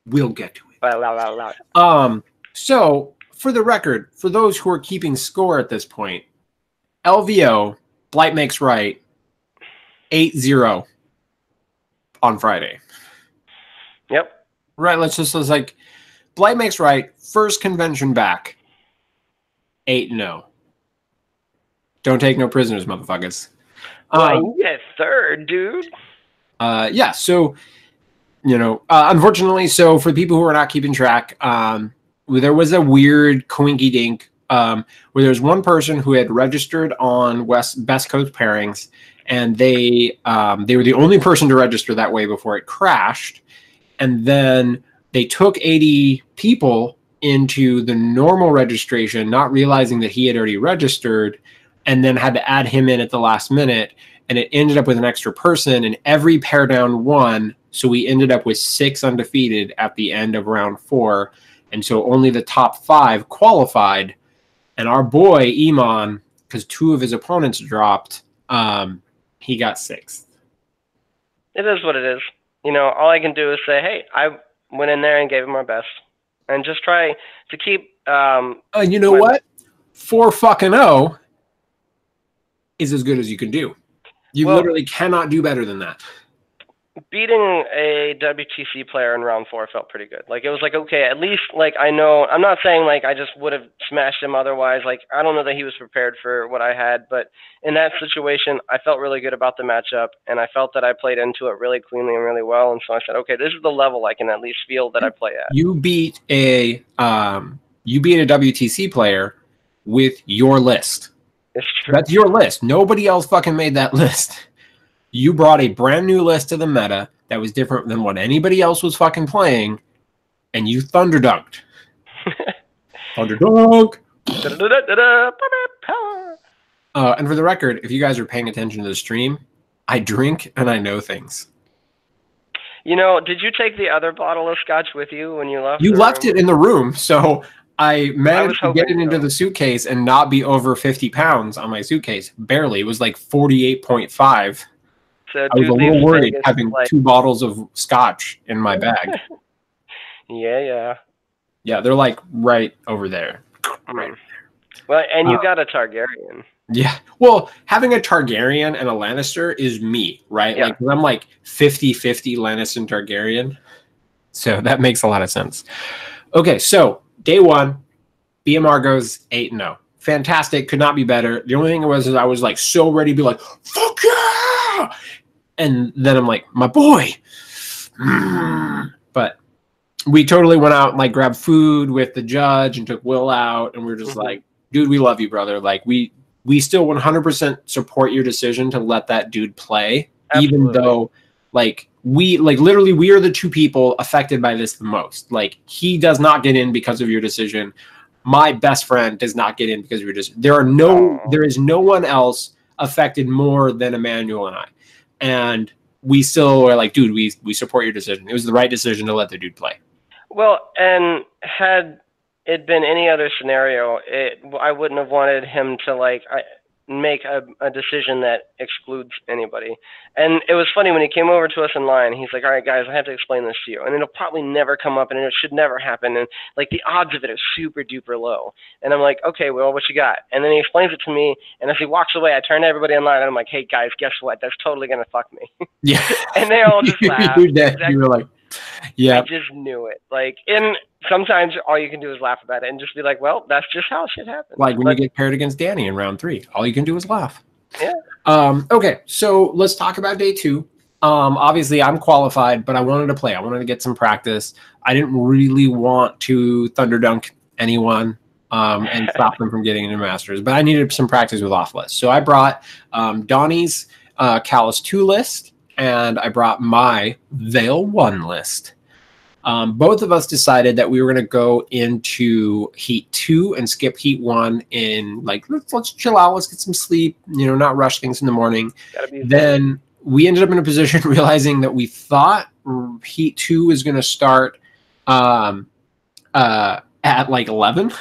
We'll get to it. So, for the record, for those who are keeping score at this point, LVO, Blight Makes Right, 8-0 on Friday. Yep. Right, let's like, Blight Makes Right, first convention back, 8-0. Don't take no prisoners, motherfuckers. Yeah, third, dude. Yeah, so, you know, unfortunately, so for people who are not keeping track, there was a weird coinky-dink where there's one person who had registered on Best Coast Pairings, and they were the only person to register that way before it crashed, and then they took 80 people into the normal registration, not realizing that he had already registered, and then had to add him in at the last minute, and it ended up with an extra person, and every pair down won, so we ended up with 6 undefeated at the end of round 4, and so only the top 5 qualified, and our boy, Emon, because 2 of his opponents dropped, he got 6th. It is what it is. You know, all I can do is say, hey, I went in there and gave him my best, and just try to keep... you know what? 4-0 is as good as you can do. You literally cannot do better than that. Beating a WTC player in round 4 felt pretty good. Like, it was like, okay, at least, like, I know, I'm not saying, like, I just would have smashed him otherwise. Like, I don't know that he was prepared for what I had, but in that situation, I felt really good about the matchup, and I felt that I played into it really cleanly and really well, and so I said, okay, this is the level I can at least feel that I play at. You beat a WTC player with your list. It's true. That's your list. Nobody else fucking made that list. You brought a brand new list to the meta that was different than what anybody else was fucking playing, and you thunder dunked. Thunder dunk. And for the record, if you guys are paying attention to the stream, I drink and I know things. You know, did you take the other bottle of scotch with you when you left? You left it in the room, so I managed to get it into the suitcase and not be over 50 pounds on my suitcase. Barely. It was like 48.5. So I was a little worried having 2 bottles of scotch in my bag. Yeah. Yeah, they're like right over there. Right. Well, and you got a Targaryen. Yeah. Well, having a Targaryen and a Lannister is me, right? Yeah. Like I'm like 50-50 Lannister and Targaryen. So that makes a lot of sense. Okay, so day 1, BMR goes 8-0. Fantastic. Could not be better. The only thing was I was like so ready to be like, fuck yeah! And then I'm like, my boy. But we totally went out and like grabbed food with the judge and took Will out. And we were just like, dude, we love you, brother. Like we still 100% support your decision to let that dude play. Absolutely. Even though like we are the 2 people affected by this the most. Like he does not get in because of your decision. My best friend does not get in because of your decision. There is no one else affected more than Emmanuel and I. And we still are like, dude, we support your decision. It was the right decision to let the dude play. Well, and had it been any other scenario, I wouldn't have wanted him to make a decision that excludes anybody. And it was funny when he came over to us in line, he's like, all right, guys, I have to explain this to you. And it'll probably never come up and it should never happen. And like the odds of it are super duper low. And I'm like, okay, well, what you got? And then he explains it to me. And as he walks away, I turn to everybody in line and I'm like, hey guys, guess what? That's totally going to fuck me. Yeah. And they all just laughed. You were like, yeah. I just knew it. Like, and sometimes all you can do is laugh about it and just be like, well, that's just how shit happens. Like when you get paired against Danny in round 3, all you can do is laugh. Yeah. Okay, so let's talk about day 2. Obviously, I'm qualified, but I wanted to play. I wanted to get some practice. I didn't really want to thunder dunk anyone and stop them from getting into Masters, but I needed some practice with off list. So I brought Donnie's Callus 2 list, and I brought my Veil 1 list. Both of us decided that we were going to go into Heat 2 and skip Heat 1 in like, let's chill out, let's get some sleep, not rush things in the morning. Then we ended up in a position realizing that we thought Heat 2 was going to start at like 11,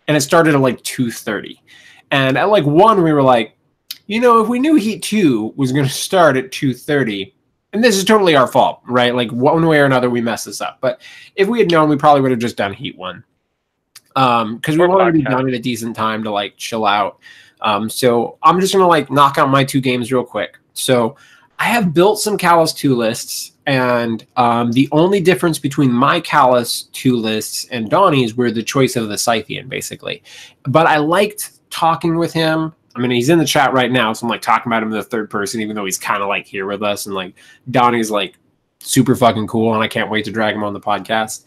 and it started at like 2:30. And at like 1, we were like, if we knew Heat 2 was going to start at 2:30, and this is totally our fault, right? Like one way or another, we messed this up. But if we had known, we probably would have just done Heat 1. Because we wanted to be done at a decent time to like chill out. So I'm just going to like knock out my 2 games real quick. So I have built some Callus 2 lists, and the only difference between my Callus 2 lists and Donnie's were the choice of the Scythian, basically. But I liked talking with him. I mean, he's in the chat right now, so I'm like talking about him in the 3rd person, even though he's kind of like here with us, and like Donnie's like super fucking cool, and I can't wait to drag him on the podcast.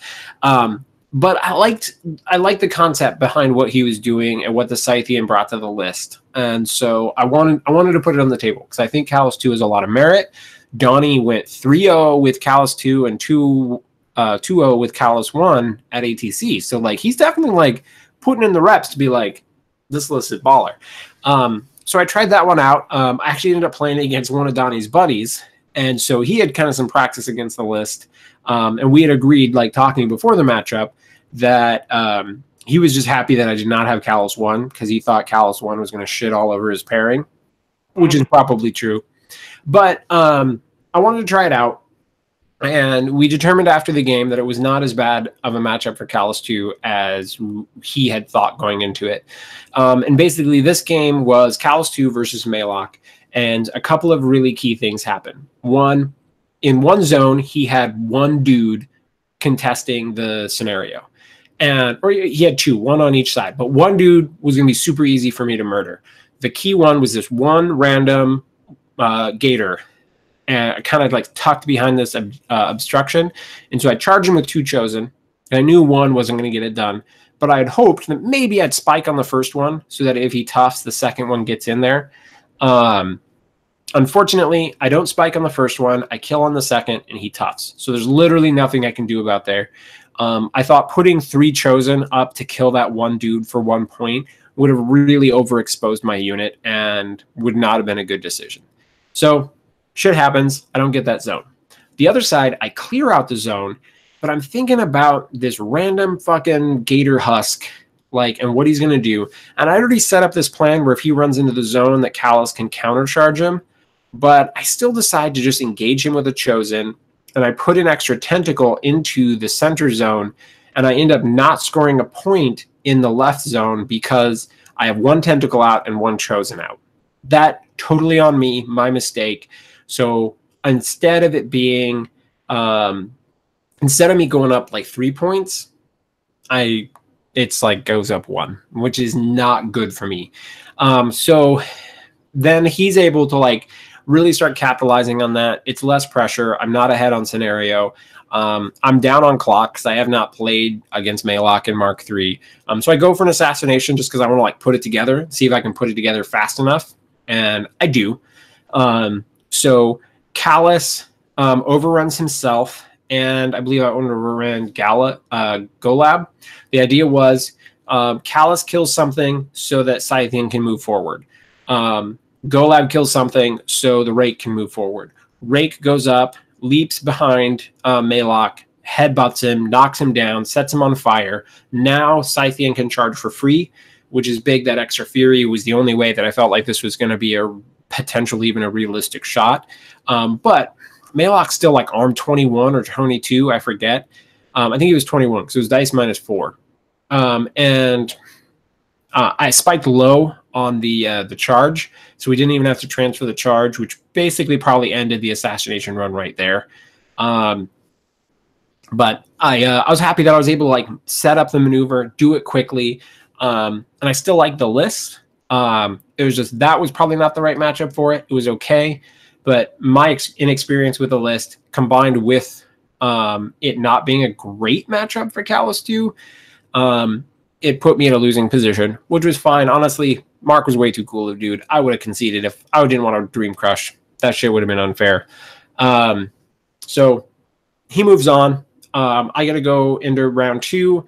But I liked the concept behind what he was doing and what the Scythian brought to the list, and so I wanted to put it on the table because I think Callus 2 has a lot of merit. Donnie went 3-0 with Callus 2 and 2-0 with Callus 1 at ATC, so like he's definitely like putting in the reps to be like this listed baller. So I tried that one out. I actually ended up playing against one of Donnie's buddies, and so he had kind of some practice against the list, and we had agreed, like talking before the matchup, that he was just happy that I did not have Callus 1 because he thought Callus 1 was going to shit all over his pairing, which is probably true. But I wanted to try it out, and we determined after the game that it was not as bad of a matchup for Callus 2 as he had thought going into it. And basically, this game was Callus 2 versus Maylock, and a couple of really key things happened. One, in one zone, he had one dude contesting the scenario. Or he had 2, one on each side. But one dude was going to be super easy for me to murder. The key one was this one random gator, and kind of like tucked behind this obstruction. And so I charged him with 2 chosen. And I knew one wasn't going to get it done. But I had hoped that maybe I'd spike on the first one so that if he toughs, the second one gets in there. Unfortunately, I don't spike on the first one. I kill on the second, and he toughs. So there's literally nothing I can do about there. I thought putting 3 Chosen up to kill that one dude for 1 point would have really overexposed my unit and would not have been a good decision. So shit happens. I don't get that zone. The other side, I clear out the zone, but I'm thinking about this random fucking Gator Husk, and what he's going to do. And I already set up this plan where if he runs into the zone that Callus can countercharge him, but I still decide to just engage him with a Chosen, and I put an extra tentacle into the center zone, and I end up not scoring a point in the left zone because I have 1 tentacle out and 1 Chosen out. That totally on me, my mistake. So instead of it being, instead of me going up 3 points, it's goes up 1, which is not good for me. So then he's able to really start capitalizing on that. It's less pressure. I'm not ahead on scenario. I'm down on clock because I have not played against Maylock in Mark III. So I go for an assassination just because I want to put it together, see if I can put it together fast enough. And I do. So Callus overruns himself, and I believe I overran Golab. The idea was Callus kills something so that Scythian can move forward. Golab kills something so the Rake can move forward. Rake goes up, leaps behind Maylock, headbutts him, knocks him down, sets him on fire. Now Scythian can charge for free, which is big. That extra fury was the only way that I felt like this was going to be a potentially even a realistic shot. But Maylock's still arm 21 or 22, I forget. I think he was 21 because it was dice -4. And I spiked low on the charge, so we didn't even have to transfer the charge, which basically probably ended the assassination run right there. But I was happy that I was able to set up the maneuver, do it quickly, and I still like the list. It was just that was probably not the right matchup for it. It was okay, but my inexperience with the list combined with it not being a great matchup for Callus 2, it put me in a losing position, which was fine. Honestly, Mark was way too cool of a dude. I would have conceded if I didn't want to Dream Crush. That shit would have been unfair. So he moves on. I got to go into round 2,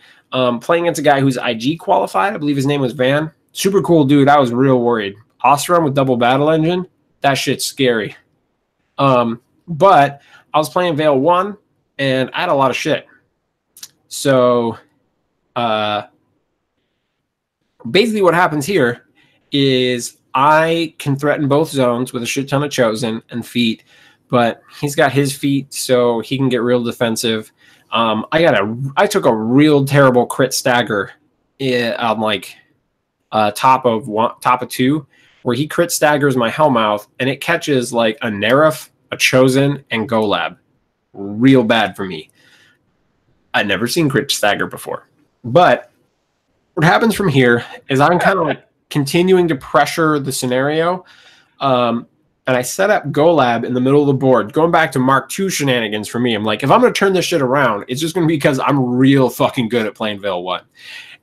playing against a guy who's IG qualified. I believe his name was Van. Super cool dude. I was real worried. Ostrom with double battle engine. That shit's scary. But I was playing Veil 1, and I had a lot of shit. So basically what happens here is I can threaten both zones with a shit ton of Chosen and feet, but he's got his feet, so he can get real defensive. I took a real terrible crit stagger on top of 2, where he crit staggers my Hellmouth, and it catches a Nerif, a Chosen, and Golab. Real bad for me. I'd never seen crit stagger before. But what happens from here is I'm kind of continuing to pressure the scenario. And I set up Golab in the middle of the board, going back to Mark II shenanigans for me. I'm if I'm going to turn this shit around, it's just going to be because I'm real fucking good at playing Veil 1.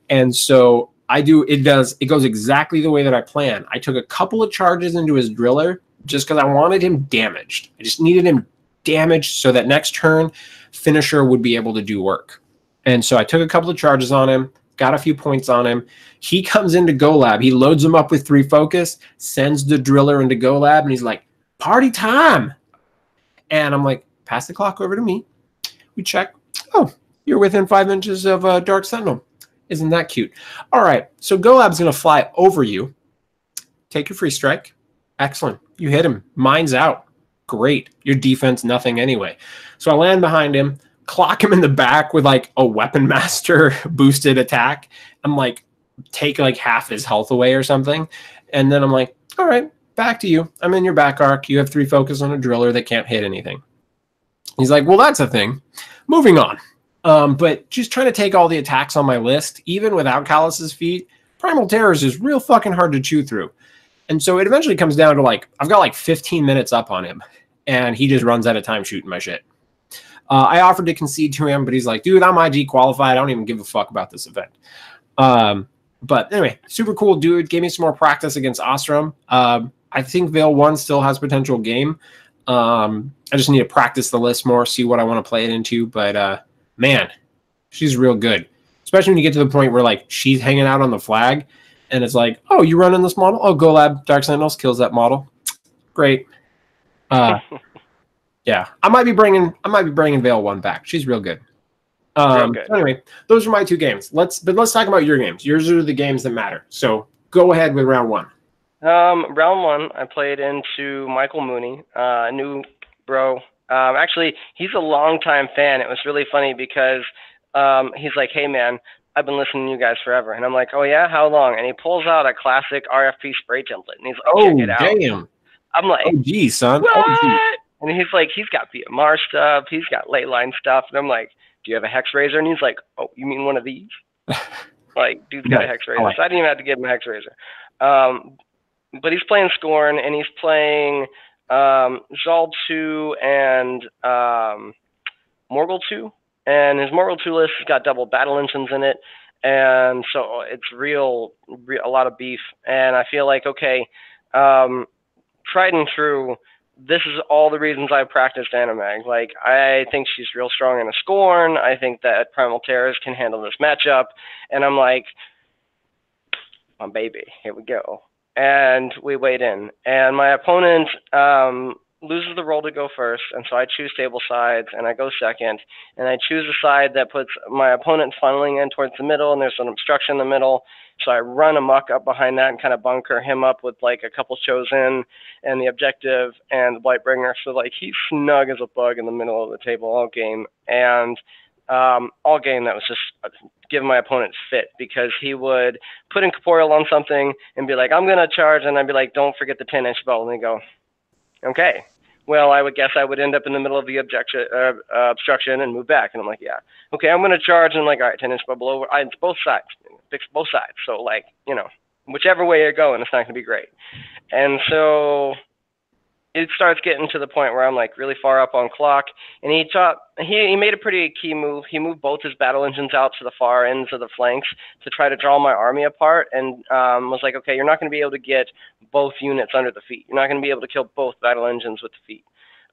And so it goes exactly the way that I planned. I took a couple of charges into his driller just because I wanted him damaged. I just needed him damaged so that next turn finisher would be able to do work. And so I took a couple of charges on him, got a few points on him. He comes into Golab. He loads him up with 3 focus, sends the driller into Golab, and he's like, party time. And I'm like, pass the clock over to me. We check. Oh, you're within 5 inches of Dark Sentinel. Isn't that cute? All right, so Golab's going to fly over you. Take your free strike. Excellent. You hit him. Mine's out. Great. Your defense, nothing anyway. So I land behind him, clock him in the back with a Weapon Master boosted attack. I'm take half his health away or something. And then I'm all right, back to you. I'm in your back arc. You have 3 focus on a driller that can't hit anything. He's like, well, that's a thing. Moving on. But just trying to take all the attacks on my list, even without Callus's feet, Primal Terrors is real fucking hard to chew through. And so it eventually comes down to I've got 15 minutes up on him, and he just runs out of time shooting my shit. I offered to concede to him, but he's like, dude, I'm IG qualified. I don't even give a fuck about this event. But anyway, super cool dude. Gave me some more practice against Ostrom. I think Veil 1 still has potential game. I just need to practice the list more, see what I want to play it into. But man, She's real good, especially when you get to the point where like she's hanging out on the flag, and it's like, oh, you running this model? Oh, Go Lab Dark Sentinels kills that model. Great. Yeah, I might be bringing Veil 1 back. She's real good. Real good. So anyway, those are my 2 games. Let's talk about your games. Yours are the games that matter. So go ahead with round 1. Round 1, I played into Michael Mooney, new bro. Actually, he's a longtime fan. It was really funny because he's like, hey, man, I've been listening to you guys forever. And I'm like, oh, yeah? How long? And he pulls out a classic RFP spray template. And he's like, check it out. Oh, damn. I'm like, oh, geez, son. What? Oh, geez. And he's like, he's got BMR stuff. He's got ley line stuff. And I'm like, do you have a hex razor? And he's like, oh, you mean one of these? Like, dude's got a hex razor. So I didn't even have to give him a hex razor. But he's playing Scorn, and he's playing Zal 2 and Morgul 2. And his Morgul 2 list has got double battle engines in it. And so it's a lot of beef. And I feel like, okay, tried and true, this is all the reasons I practiced Animag. Like, I think she's real strong in a Scorn. I think that Primal Terrors can handle this matchup. And I'm like, oh, baby, here we go. And we wade in. And my opponent loses the roll to go first. And so I choose stable sides, and I go second. And I choose a side that puts my opponent funneling in towards the middle, and there's an obstruction in the middle. So I run amok up behind that and kind of bunker him up with like a couple chosen and the objective and the Blightbringer. So like he's snug as a bug in the middle of the table all game. And all game that was just giving my opponent fit, because he would put in Corporeal on something and be like, I'm going to charge. And I'd be like, don't forget the 10-inch bow. And they go, okay. Well, I would guess I would end up in the middle of the obstruction and move back. And I'm like, yeah. Okay, I'm going to charge. And I'm like, all right, 10-inch bubble over. It's both sides. Fix both sides. So, like, you know, whichever way you're going, it's not going to be great. And so it starts getting to the point where I'm, like, really far up on clock. And he made a pretty key move. He moved both his battle engines out to the far ends of the flanks to try to draw my army apart, and was like, okay, you're not going to be able to get both units under the feet. You're not going to be able to kill both battle engines with the feet.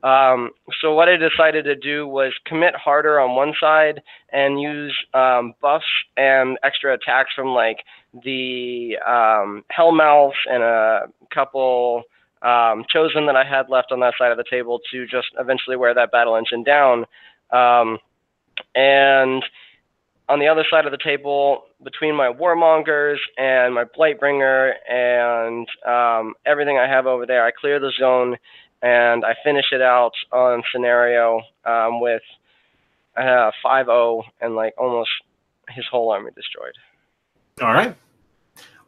So what I decided to do was commit harder on one side and use buffs and extra attacks from like the Hellmouth and a couple chosen that I had left on that side of the table to just eventually wear that battle engine down. And on the other side of the table, between my Warmongers and my Blightbringer and everything I have over there, I clear the zone and I finish it out on scenario with 5-0 and like almost his whole army destroyed. All right.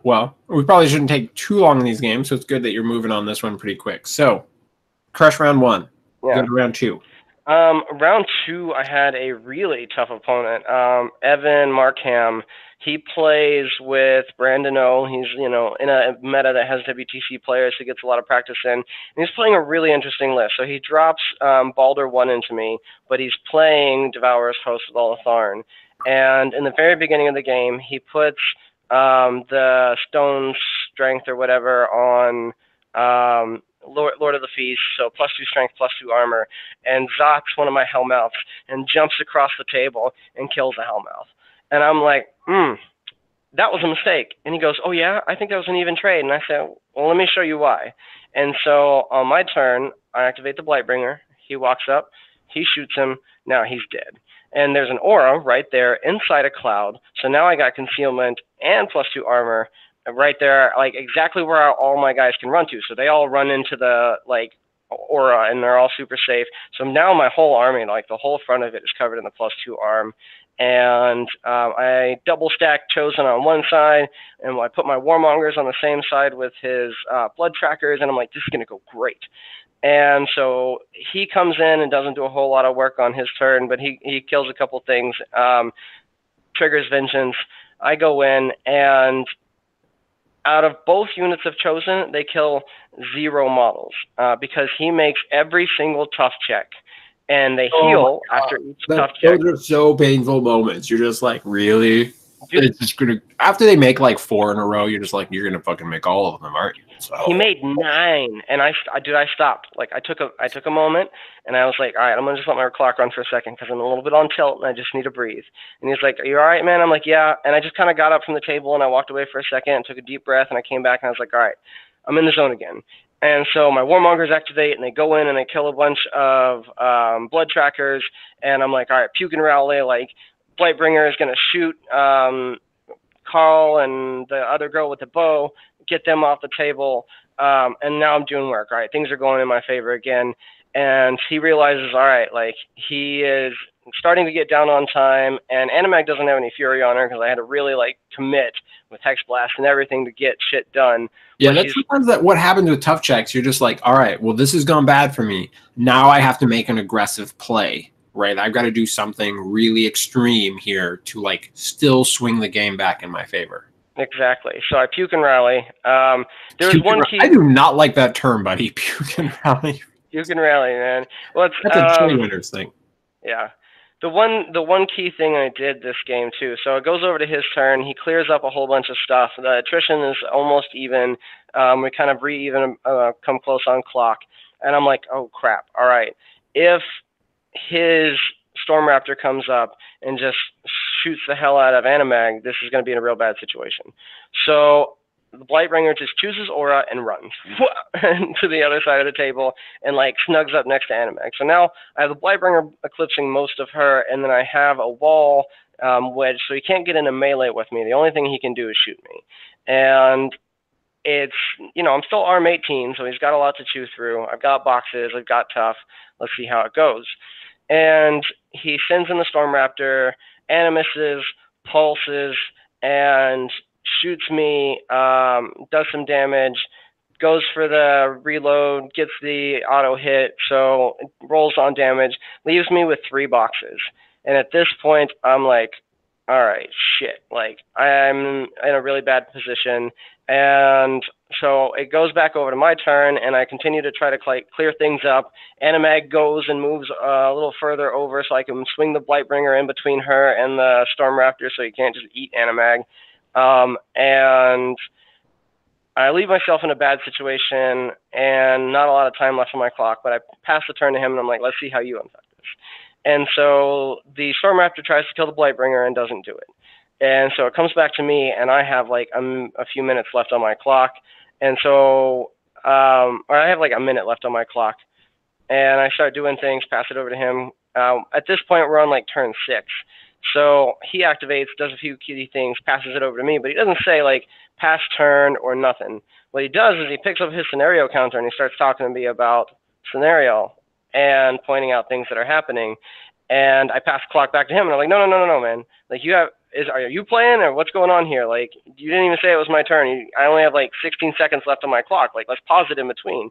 Well, we probably shouldn't take too long in these games, so it's good that you're moving on this one pretty quick. So, crush round 1. Yeah. Go to round 2. Round 2, I had a really tough opponent. Evan Markham. He plays with Brandon O. He's, you know, in a meta that has WTC players, so he gets a lot of practice in. And he's playing a really interesting list. So he drops Baldur 1 into me, but he's playing Devourer's Host with Alatharn. And in the very beginning of the game, he puts the Stone Strength or whatever on Lord of the Feast, so +2 strength, +2 armor, and zops one of my Hellmouths and jumps across the table and kills a Hellmouth. And I'm like, that was a mistake. And he goes, oh yeah, I think that was an even trade. And I said, well, let me show you why. And so on my turn, I activate the Blightbringer. He walks up, he shoots him, now he's dead. And there's an aura right there inside a cloud. So now I got concealment and +2 armor right there, like exactly where all my guys can run to. So they all run into the like aura and they're all super safe. So now my whole army, like the whole front of it, is covered in the +2 arm. And I double stack Chosen on one side, and I put my Warmongers on the same side with his blood trackers, and I'm like, this is gonna go great. And so he comes in and doesn't do a whole lot of work on his turn, but he kills a couple things, triggers Vengeance. I go in, and out of both units of Chosen, they kill 0 models because he makes every single tough check. And they heal after each tough check. Those are so painful moments. You're just like, really? it's just gonna, after they make like 4 in a row, you're just like, you're gonna fucking make all of them, aren't you? So. He made 9, and I stopped. Like I took a moment, and I was like, all right, I'm gonna just let my clock run for a second because I'm a little bit on tilt, and I just need to breathe. And he's like, are you all right, man? I'm like, yeah. And I just kind of got up from the table, and I walked away for a second, and took a deep breath, and I came back, and I was like, all right, I'm in the zone again. And so my warmongers activate, and they go in and they kill a bunch of blood trackers, and I'm like, all right, puke and rally. Like Blightbringer is gonna shoot Carl and the other girl with the bow, get them off the table, and now I'm doing work. All right, things are going in my favor again, and he realizes, all right, like he is starting to get down on time, and Animag doesn't have any fury on her because I had to really like commit with Hex Blast and everything to get shit done. Yeah, that's sometimes what happens with tough checks. You're just like, all right, well, this has gone bad for me. Now I have to make an aggressive play, right? I've got to do something really extreme here to like still swing the game back in my favor. Exactly. So I puke and rally. There's one key. I do not like that term, buddy. Puke and rally. Puke and rally, man. Well, that's a Trade Winners thing. Yeah. The one key thing I did this game too. So it goes over to his turn. He clears up a whole bunch of stuff. The attrition is almost even. We kind of even come close on clock, and I'm like, oh crap! All right, if his Storm Raptor comes up and just shoots the hell out of Animag, this is going to be in a real bad situation. So the Blightbringer just chooses Aura and runs to the other side of the table and like snugs up next to Animag. So now I have the Blightbringer eclipsing most of her, and then I have a wall wedge, so he can't get in a melee with me. The only thing he can do is shoot me. And it's, you know, I'm still ARM 18, so he's got a lot to chew through. I've got boxes, I've got tough. Let's see how it goes. And he sends in the Storm Raptor, animuses, pulses, and shoots me, does some damage, goes for the reload, gets the auto hit, so it rolls on damage, leaves me with 3 boxes. And at this point, I'm like, all right, shit. Like, I'm in a really bad position. And so it goes back over to my turn, and I continue to try to clear things up. Animag goes and moves a little further over so I can swing the Blightbringer in between her and the Storm Raptor so he can't just eat Animag. And I leave myself in a bad situation and not a lot of time left on my clock, but I pass the turn to him, and I'm like, let's see how you infect this. And so the Storm Raptor tries to kill the Blightbringer and doesn't do it. And so it comes back to me, and I have like a few minutes left on my clock. And so, or I have like a minute left on my clock. And I start doing things, pass it over to him. At this point, we're on like turn 6. So he activates, does a few key things, passes it over to me, but he doesn't say like pass turn or nothing. What he does is he picks up his scenario counter and he starts talking to me about scenario and pointing out things that are happening. And I pass the clock back to him, and I'm like, no, man. Like, are you playing, or what's going on here? Like, you didn't even say it was my turn. I only have like 16 seconds left on my clock. Like, let's pause it in between.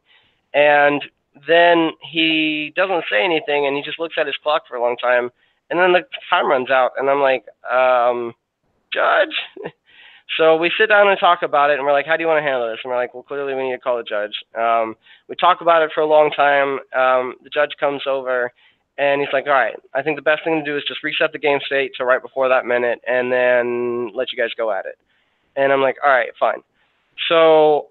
And then he doesn't say anything, and he just looks at his clock for a long time. And then the time runs out, and I'm like, Judge? So we sit down and talk about it, and we're like, how do you want to handle this? And we're like, well, clearly we need to call the judge. We talk about it for a long time. The judge comes over, and he's like, all right, I think the best thing to do is just reset the game state to right before that minute, and then let you guys go at it. And I'm like, all right, fine. So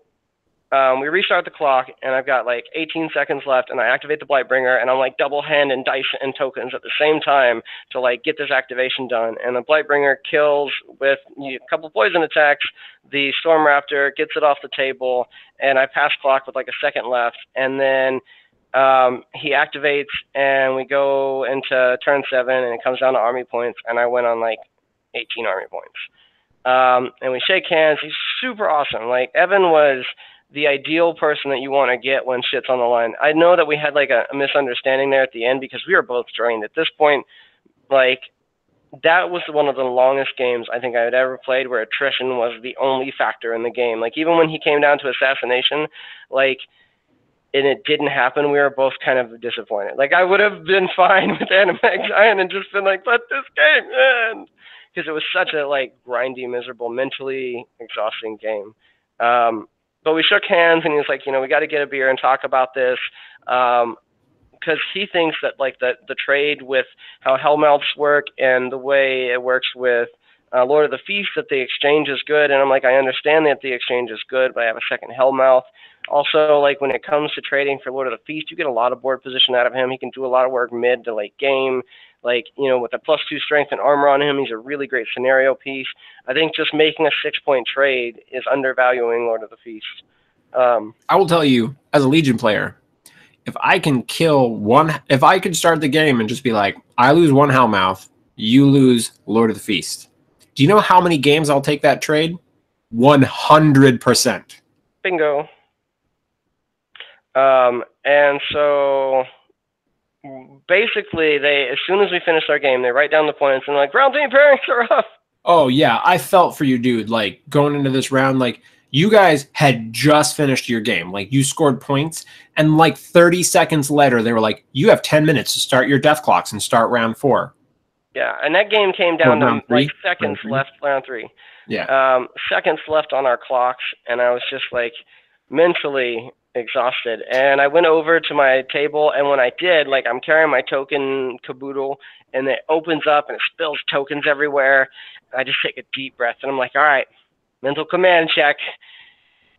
we restart the clock, and I've got like 18 seconds left, and I activate the Blightbringer, and I'm like double hand and dice and tokens at the same time to like get this activation done. And the Blightbringer kills with a couple poison attacks. The Storm Raptor gets it off the table, and I pass clock with like a second left, and then he activates, and we go into turn 7, and it comes down to army points, and I went on like 18 army points. And we shake hands. He's super awesome. Like, Evan was the ideal person that you want to get when shit's on the line. I know that we had like a misunderstanding there at the end because we were both drained. At this point, like, that was one of the longest games I think I had ever played where attrition was the only factor in the game. Like, even when he came down to assassination, like, and it didn't happen, we were both kind of disappointed. Like, I would have been fine with Animag Giant and just been like, let this game end. Because it was such a, like, grindy, miserable, mentally exhausting game. But we shook hands, and he was like, you know, we got to get a beer and talk about this. Because he thinks that, like, the trade with how Hellmouths work and the way it works with Lord of the Feast that the exchange is good, and I'm like, I understand that the exchange is good, but I have a second Hellmouth. Also, like when it comes to trading for Lord of the Feast, you get a lot of board position out of him. He can do a lot of work mid to late game. Like, you know, with a +2 strength and armor on him, he's a really great scenario piece. I think just making a 6-point trade is undervaluing Lord of the Feast. I will tell you, as a Legion player, if I can if I could start the game and just be like, I lose one Hellmouth, you lose Lord of the Feast. Do you know how many games I'll take that trade? 100%. Bingo. And so basically, as soon as we finish our game, they write down the points and they're like, round team pairings are off. Oh, yeah. I felt for you, dude. Like, going into this round, like, you guys had just finished your game. Like, you scored points, and like 30 seconds later, they were like, you have 10 minutes to start your death clocks and start round 4. Yeah, and that game came down to like seconds left, round 3. Yeah. Seconds left on our clocks, and I was just like mentally exhausted. And I went over to my table, and when I did, like, I'm carrying my token caboodle, and it opens up and it spills tokens everywhere. I just take a deep breath, and I'm like, all right, mental command check.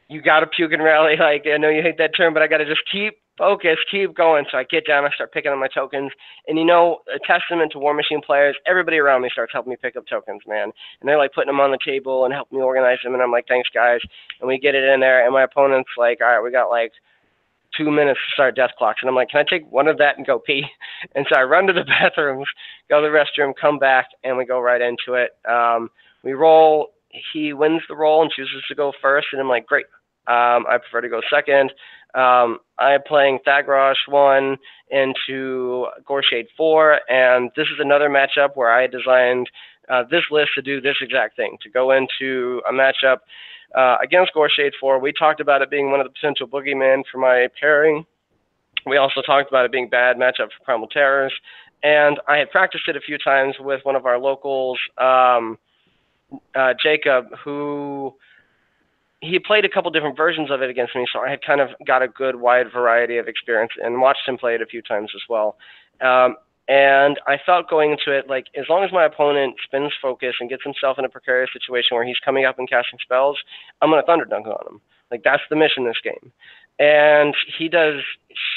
You got to puke and rally. Like, I know you hate that term, but I got to just keep focused, keep going. So I get down, I start picking up my tokens. And, you know, a testament to War Machine players, everybody around me starts helping me pick up tokens, man. And they're, like, putting them on the table and helping me organize them. And I'm like, thanks, guys. And we get it in there. And my opponent's like, all right, we got, like, 2 minutes to start death clocks. And I'm like, can I take one of that and go pee? And so I run to the bathrooms, go to the restroom, come back, and we go right into it. We roll. He wins the roll and chooses to go first. And I'm like, great. I prefer to go second. I'm playing Thagrosh 1 into Gorshade 4, and this is another matchup where I designed this list to do this exact thing, to go into a matchup against Gorshade 4. We talked about it being one of the potential boogeymen for my pairing. We also talked about it being bad matchup for Primal Terrors, and I had practiced it a few times with one of our locals, Jacob, who he played a couple different versions of it against me, so I had kind of got a good wide variety of experience and watched him play it a few times as well. And I felt going into it, like, as long as my opponent spins focus and gets himself in a precarious situation where he's coming up and casting spells, I'm going to Thunder Dunk on him. Like, that's the mission this game. And he does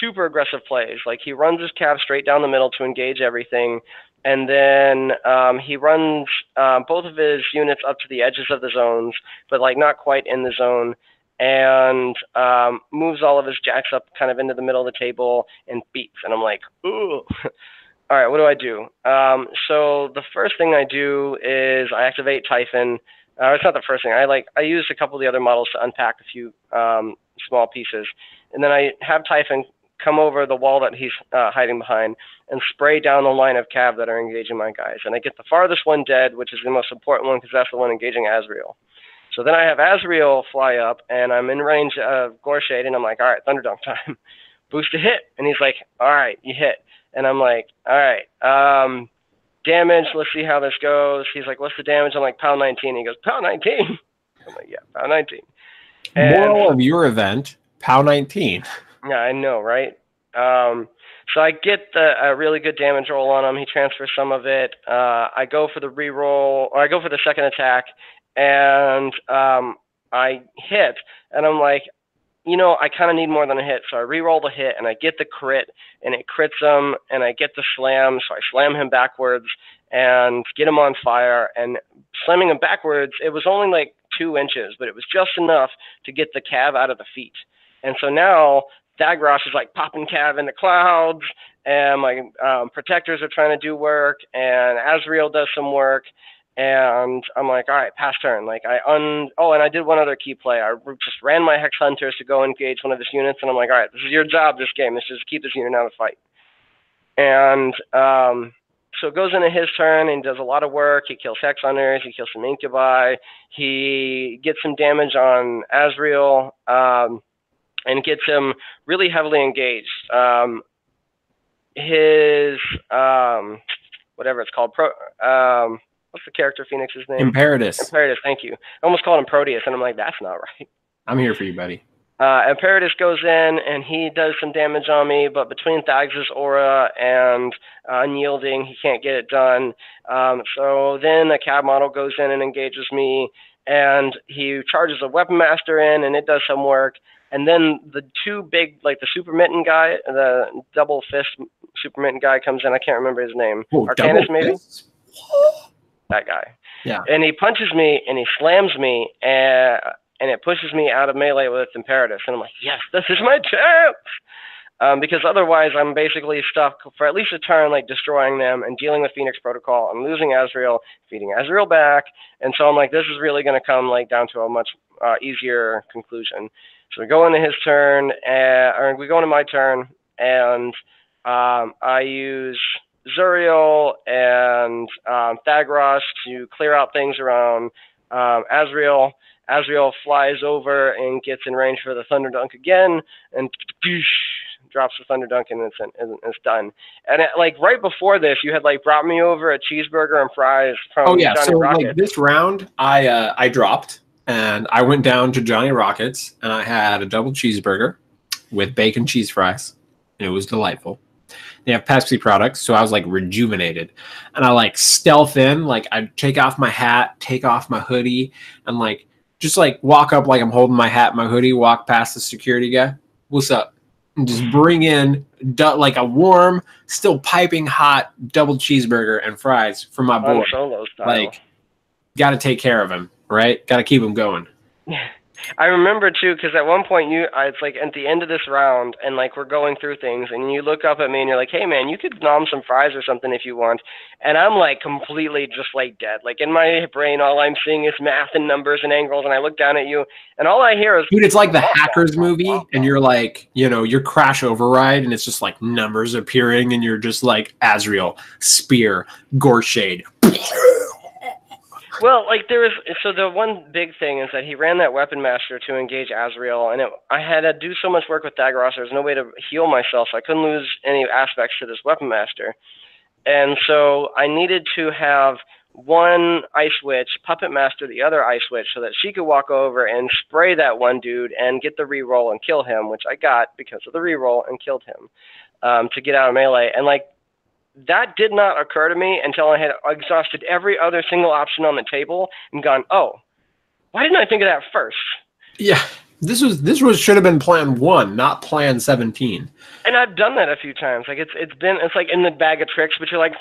super aggressive plays. Like, he runs his cab straight down the middle to engage everything. And then he runs both of his units up to the edges of the zones, but, like, not quite in the zone, and moves all of his jacks up kind of into the middle of the table and beats. And I'm like, ooh. All right, what do I do? So the first thing I do is I activate Typhon. It's not the first thing. I used a couple of the other models to unpack a few small pieces. And then I have Typhon come over the wall that he's hiding behind and spray down the line of cav that are engaging my guys. And I get the farthest one dead, which is the most important one because that's the one engaging Azrael. So then I have Azrael fly up, and I'm in range of Gorshade, and I'm like, all right, Thunderdunk time. Boost a hit. And he's like, all right, you hit. And I'm like, all right, damage, let's see how this goes. He's like, what's the damage? I'm like, pound 19. He goes, pound 19? I'm like, yeah, pound 19. Moral of your event, pound 19. Yeah, I know, right? So I get a really good damage roll on him. He transfers some of it. I go for the reroll, or I go for the second attack, and I hit. And I'm like, you know, I kind of need more than a hit. So I reroll the hit, and I get the crit, and it crits him, and I get the slam. So I slam him backwards and get him on fire. And slamming him backwards, it was only like 2 inches, but it was just enough to get the cav out of the feet. And so now Thagrosh is like popping cav in the clouds, and my protectors are trying to do work, and Azrael does some work, and I'm like, all right, pass turn. Like and I did one other key play. I just ran my Hex Hunters to go engage one of his units, and I'm like, all right, this is your job this game. This is to keep this unit out of the fight. And so it goes into his turn, and he does a lot of work. He kills Hex Hunters, he kills some Incubi, he gets some damage on Azrael, and gets him really heavily engaged. His whatever it's called, what's the character Phoenix's name? Imperatus. Imperatus, thank you. I almost called him Proteus, and I'm like, that's not right. I'm here for you, buddy. Imperatus goes in, and he does some damage on me, but between Thags' aura and unyielding, he can't get it done. So then a cab model goes in and engages me, and he charges a Weapon Master in, and it does some work. And then the two big, like the Super Mitten guy, the double fist Super Mitten guy comes in. I can't remember his name. Oh, Arcanus, maybe? That guy. Yeah. And he punches me, and he slams me, and it pushes me out of melee with Imperatus. And I'm like, yes, this is my chance! Because otherwise I'm basically stuck for at least a turn, like destroying them and dealing with Phoenix Protocol. I'm losing Azrael, feeding Azrael back. And so I'm like, this is really going to come like down to a much easier conclusion. So we go into his turn, or we go into my turn, and I use Zuriel and Thagros to clear out things around Azrael. Azrael flies over and gets in range for the Thunder Dunk again, and drops the Thunder Dunk, and it's done. And like right before this, you had like brought me over a cheeseburger and fries from Johnny so Rockets. Like this round, I dropped, and I went down to Johnny Rockets, and I had a double cheeseburger with bacon cheese fries. It was delightful. They have Pepsi products, so I was like rejuvenated, and I like stealth in, like I take off my hat, take off my hoodie, and like just like walk up like I'm holding my hat, my hoodie, walk past the security guy. What's up? And just bring in like a warm, still piping hot double cheeseburger and fries for my boy. Solo style. Like, got to take care of him, right? Got to keep him going. I remember too, because at one point it's like at the end of this round, and like we're going through things, and you look up at me and you're like, "Hey man, you could nom some fries or something if you want," and I'm like completely just like dead. Like in my brain, all I'm seeing is math and numbers and angles, and I look down at you, and all I hear is, dude, it's like the Hackers movie, and you're like, you know, your crash override, and it's just like numbers appearing, and you're just like Azrael, Spear, Gorshade. Well, like so the one big thing is that he ran that Weapon Master to engage Azrael, and I had to do so much work with Thagros, there was no way to heal myself, so I couldn't lose any aspects to this Weapon Master. And so I needed to have one Ice Witch puppet master the other Ice Witch so that she could walk over and spray that one dude and get the reroll and kill him, which I got because of the reroll and killed him to get out of melee. And like, that did not occur to me until I had exhausted every other single option on the table and gone, oh, why didn't I think of that first? Yeah, this should have been plan 1, not plan 17. And I've done that a few times. Like it's like in the bag of tricks, but you're like,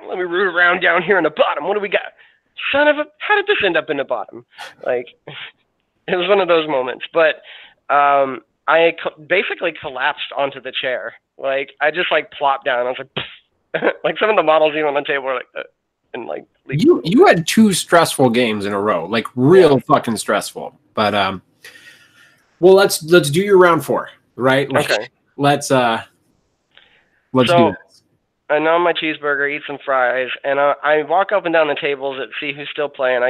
let me root around down here in the bottom. What do we got? Son of a, how did this end up in the bottom? Like, it was one of those moments. But I basically collapsed onto the chair. Like I just like plopped down. I was like. Like some of the models even on the table were like, and like you had 2 stressful games in a row, like real fucking stressful. But well, let's do your round 4, right? Like, okay. Let's do this. I nom my cheeseburger, eat some fries, and I walk up and down the tables and see who's still playing.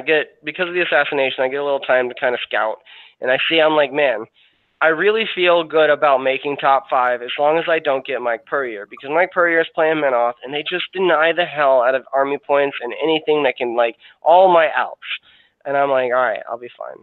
Because of the assassination, I get a little time to kind of scout, and I see I'm like, man, I really feel good about making top 5 as long as I don't get Mike Purrier, because Mike Purrier is playing Menoth, and they just deny the hell out of army points and anything that can, like, all my outs. And I'm like, all right, I'll be fine.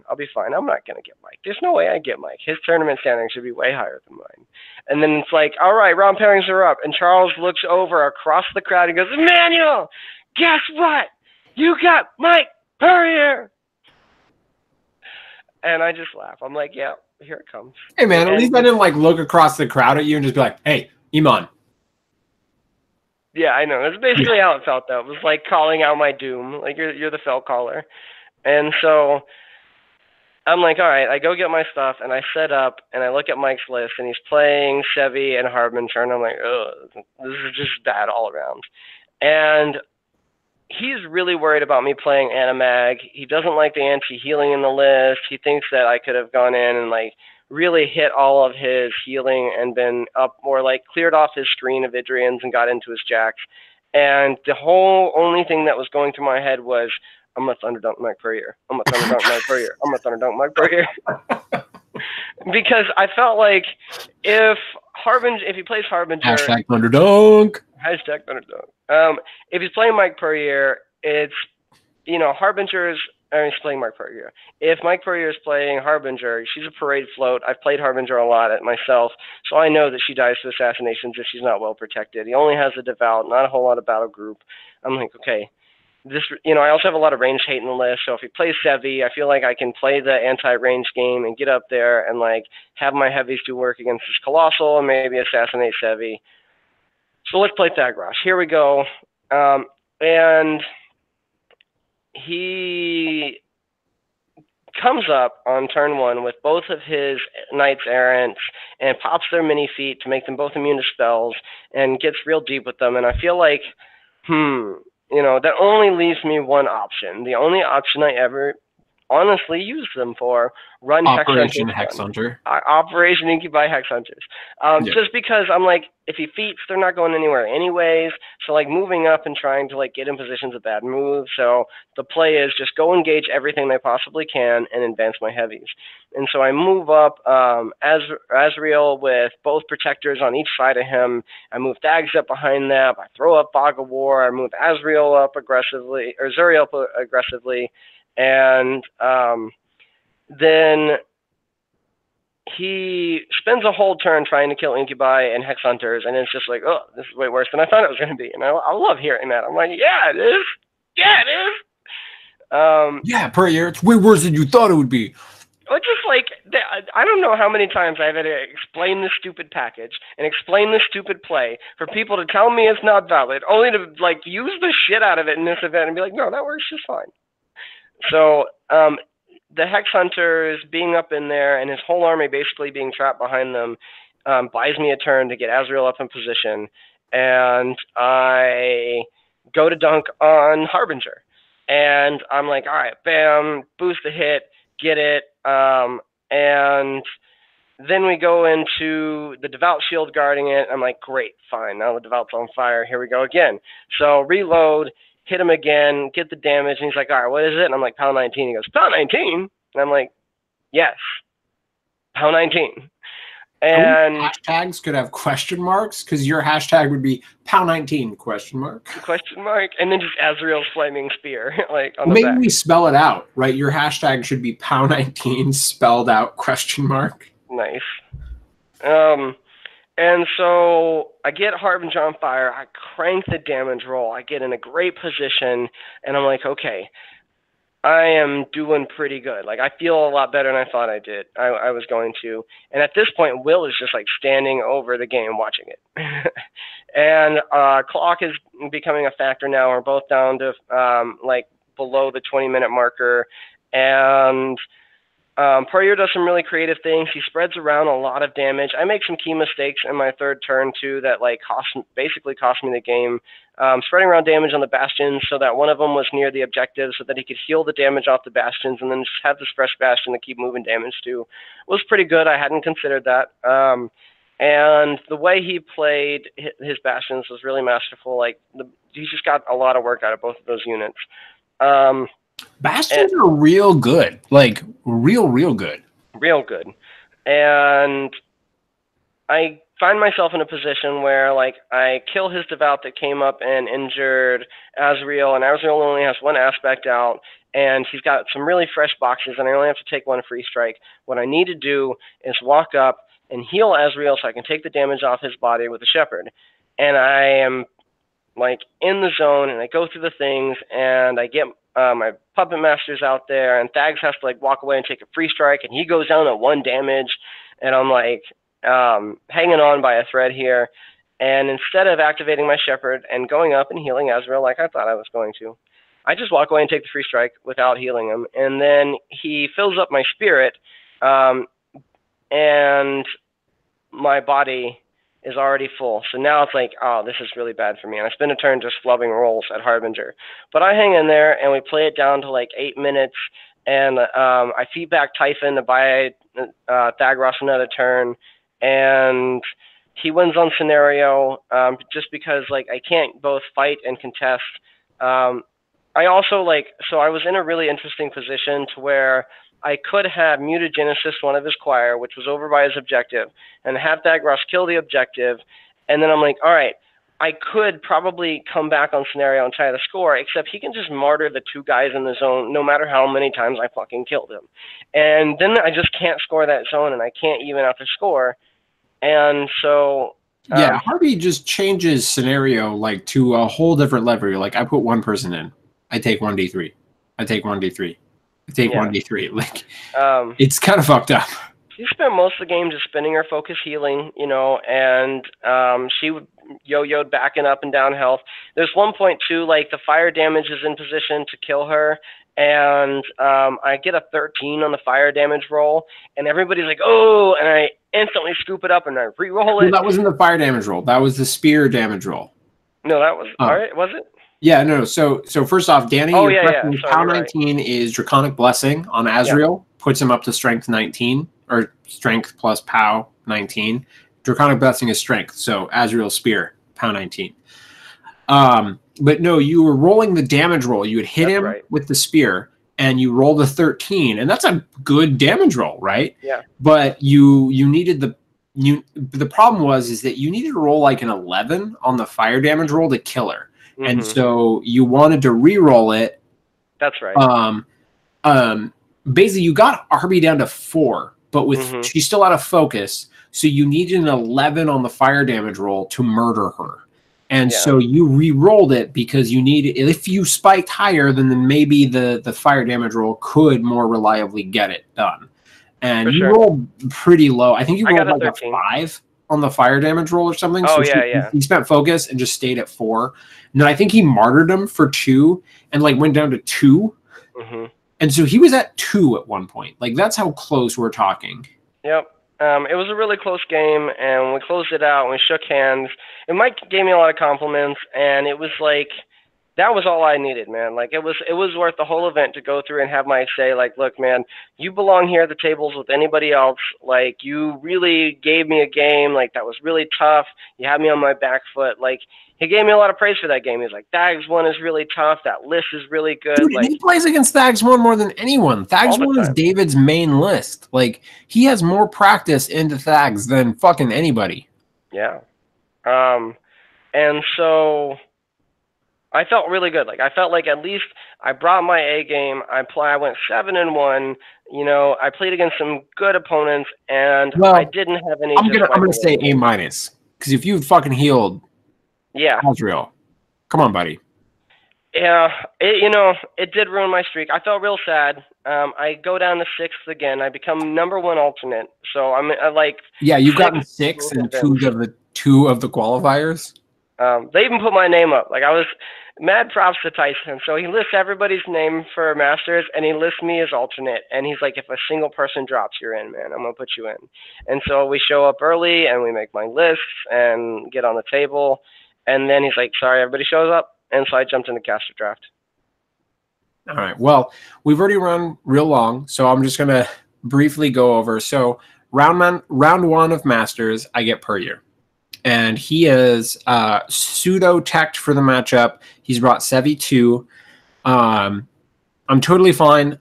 I'm not going to get Mike. There's no way I get Mike. His tournament standing should be way higher than mine. And then it's like, all right, round pairings are up. And Charles looks over across the crowd and goes, Emmanuel, guess what? You got Mike Purrier. And I just laugh. I'm like, yeah. Here it comes. Hey man, at least I didn't like look across the crowd at you and just be like, "Hey, Emon." Yeah, I know. That's basically how it felt though. It was like calling out my doom. Like you're the fell caller. And so I'm like, all right, I go get my stuff and I set up and I look at Mike's list and he's playing Chevy and Harbinger and I'm like, oh, this is just bad all around. And he's really worried about me playing Animag. He doesn't like the anti-healing in the list. He thinks that I could have gone in and like really hit all of his healing and been up more, like cleared off his screen of Idrians and got into his jacks. And the whole only thing that was going through my head was, I'm going to Thunder Dunk Mike Purrier. I'm going to Thunder Dunk Mike Purrier. I'm going to Thunder Dunk Mike Purrier. Because I felt like if he plays Harbinger... Hashtag Thunder Dunk. Hashtag Thunder Dunk. If he's playing Mike Purrier, it's, you know, Harbinger's I mean, he's playing Mike Puryear. If Mike Puryear is playing Harbinger, she's a parade float. I've played Harbinger a lot at myself, so I know that she dies to assassinations if she's not well protected. He only has a devout, not a whole lot of battle group. I'm like, okay, this, I also have a lot of range hate in the list, so if he plays Sevi, I feel like I can play the anti-range game and get up there and like have my heavies do work against this Colossal and maybe assassinate Sevi. So let's play Thagrosh. Here we go. And he comes up on turn 1 with both of his Knights Errants and pops their mini feet to make them both immune to spells and gets real deep with them. And I feel like, that only leaves me one option. The only option I ever honestly use them for, run Operation Hex Hunter. Operation Incubi Hex Hunters. Just because I'm like, if he feats, they're not going anywhere anyways. So like moving up and trying to like get in position's a bad move. So the play is just go engage everything they possibly can and advance my heavies. And so I move up Azrael with both protectors on each side of him. I move Thags up behind that. I throw up Fog of War. I move Azrael up aggressively, or Zuriel up aggressively. And then he spends a whole turn trying to kill Incubi and Hex Hunters, and it's just like, oh, this is way worse than I thought it was going to be. And I love hearing that. I'm like, yeah, it is. Yeah, it is. Yeah, Puryear, it's way worse than you thought it would be. Well, just like, I don't know how many times I've had to explain this stupid package and explain this stupid play for people to tell me it's not valid, only to like use the shit out of it in this event and be like, no, that works just fine. So the Hex Hunters being up in there and his whole army basically being trapped behind them buys me a turn to get Azrael up in position, and I go to dunk on Harbinger. And I'm like, all right, bam, boost the hit, get it. And then we go into the Devout Shield guarding it. I'm like, great, fine, now the Devout's on fire. Here we go again. So reload, hit him again, get the damage, and he's like, all right, what is it? And I'm like, pound 19. He goes, pound 19? And I'm like, yes, pound 19. And hashtags could have question marks, because your hashtag would be pound 19 question mark. Question mark, and then just Azrael's flaming spear, like on the Maybe back. we spell it out, right? Your hashtag should be pound 19 spelled out question mark. Nice. And so I get Harbinger on fire, I crank the damage roll, I get in a great position, and I'm like, okay, I am doing pretty good. Like, I feel a lot better than I thought I was going to. And at this point, Will is just like standing over the game watching it. And clock is becoming a factor now. We're both down to like below the 20-minute marker. And Puryear does some really creative things. He spreads around a lot of damage. I make some key mistakes in my third turn too that like basically cost me the game. Spreading around damage on the bastions so that one of them was near the objective so that he could heal the damage off the bastions and then just have this fresh bastion to keep moving damage to was pretty good. I hadn't considered that. And the way he played his bastions was really masterful. Like he just got a lot of work out of both of those units. Bastions are real good, like real good. Real good. And I find myself in a position where like I kill his Devout that came up and injured Azrael, and Azrael only has one aspect out, and he's got some really fresh boxes, and I only have to take one free strike. What I need to do is walk up and heal Azrael so I can take the damage off his body with a Shepherd. And I am like in the zone, and I go through the things, and I get my Puppet Masters out there, and Thags has to like walk away and take a free strike, and he goes down at 1 damage, and I'm like hanging on by a thread here. And instead of activating my Shepherd and going up and healing Azrael like I thought I was going to, I just walk away and take the free strike without healing him. And then he fills up my Spirit, and my body is already full. So now it's like, oh, this is really bad for me. And I spend a turn just flubbing rolls at Harbinger. But I hang in there, and we play it down to like 8 minutes, and I feed back Typhon to buy Thagrosh another turn, and he wins on scenario just because like I can't both fight and contest. I also like, so I was in a really interesting position to where I could have mutagenesis one of his choir, which was over by his objective, and have Thagrosh kill the objective. And then I'm like, all right, I could probably come back on scenario and try to score, except he can just martyr the 2 guys in the zone no matter how many times I fucking killed him. And then I just can't score that zone, and I can't even out the score. And so... yeah, Harvey just changes scenario like to a whole different level. You're like, I put one person in. I take 1d3. I take 1d3. I take 1d3. Like, it's kind of fucked up. She spent most of the game just spinning her focus healing, you know, and she would yo-yoed backing up and down health. There's one point too, like the fire damage is in position to kill her, and I get a 13 on the fire damage roll, and everybody's like, oh, and I instantly scoop it up and I re-roll it. No, that wasn't the fire damage roll. That was the spear damage roll. No, that was all right. Was it? Yeah, no. So first off, Danny, Sorry, POW 19 is Draconic Blessing on Azrael, puts him up to Strength 19, or Strength plus POW 19. Draconic Blessing is Strength, so Azrael Spear, POW 19. But no, you were rolling the damage roll. You would hit him with the spear, and you rolled a 13, and that's a good damage roll, right? Yeah. But you needed the problem was that you needed to roll like an 11 on the fire damage roll to kill her. And so you wanted to re-roll it. That's right. Basically, you got RB down to 4, but with she's still out of focus, so you needed an 11 on the fire damage roll to murder her. And so you re-rolled it because you needed. If you spiked higher, then maybe the fire damage roll could more reliably get it done. And you rolled pretty low. I think you rolled like a 5 on the fire damage roll or something. Oh, so he spent focus and just stayed at 4. And then I think he martyred him for 2 and like went down to 2. And so he was at 2 at one point. Like, that's how close we're talking. Yep. It was a really close game, and we closed it out, and we shook hands. And Mike gave me a lot of compliments, and it was like, that was all I needed, man. Like, it was worth the whole event to go through and have Mike say, like, look, man, you belong here at the tables with anybody else. Like, you really gave me a game. Like, that was really tough. You had me on my back foot. Like, he gave me a lot of praise for that game. He's like, Thags 1 is really tough. That list is really good. Dude, like, he plays against Thags 1 more than anyone. Thags 1 is David's main list. Like, he has more practice into Thags than fucking anybody. Yeah. And so I felt really good. Like, I felt like at least I brought my A game. I went 7-1. You know, I played against some good opponents, and I didn't have any. I'm gonna say A-, because if you fucking healed, Azrael, come on, buddy. Yeah, it did ruin my streak. I felt real sad. I go down to 6th again. I become #1 alternate. So I'm like. Yeah, you've gotten 6 in 2 of the qualifiers. They even put my name up. Like, I was mad props to Tyson. So he lists everybody's name for Masters, and he lists me as alternate. And he's like, if a single person drops, you're in, man. I'm going to put you in. And so we show up early, and we make my lists and get on the table. And then he's like, sorry, everybody shows up. And so I jumped in the caster draft. All right. Well, we've already run real long, so I'm just going to briefly go over. So round 1 of Masters, I get Puryear. And he is pseudo-teched for the matchup. He's brought Sevi 2. I'm totally fine.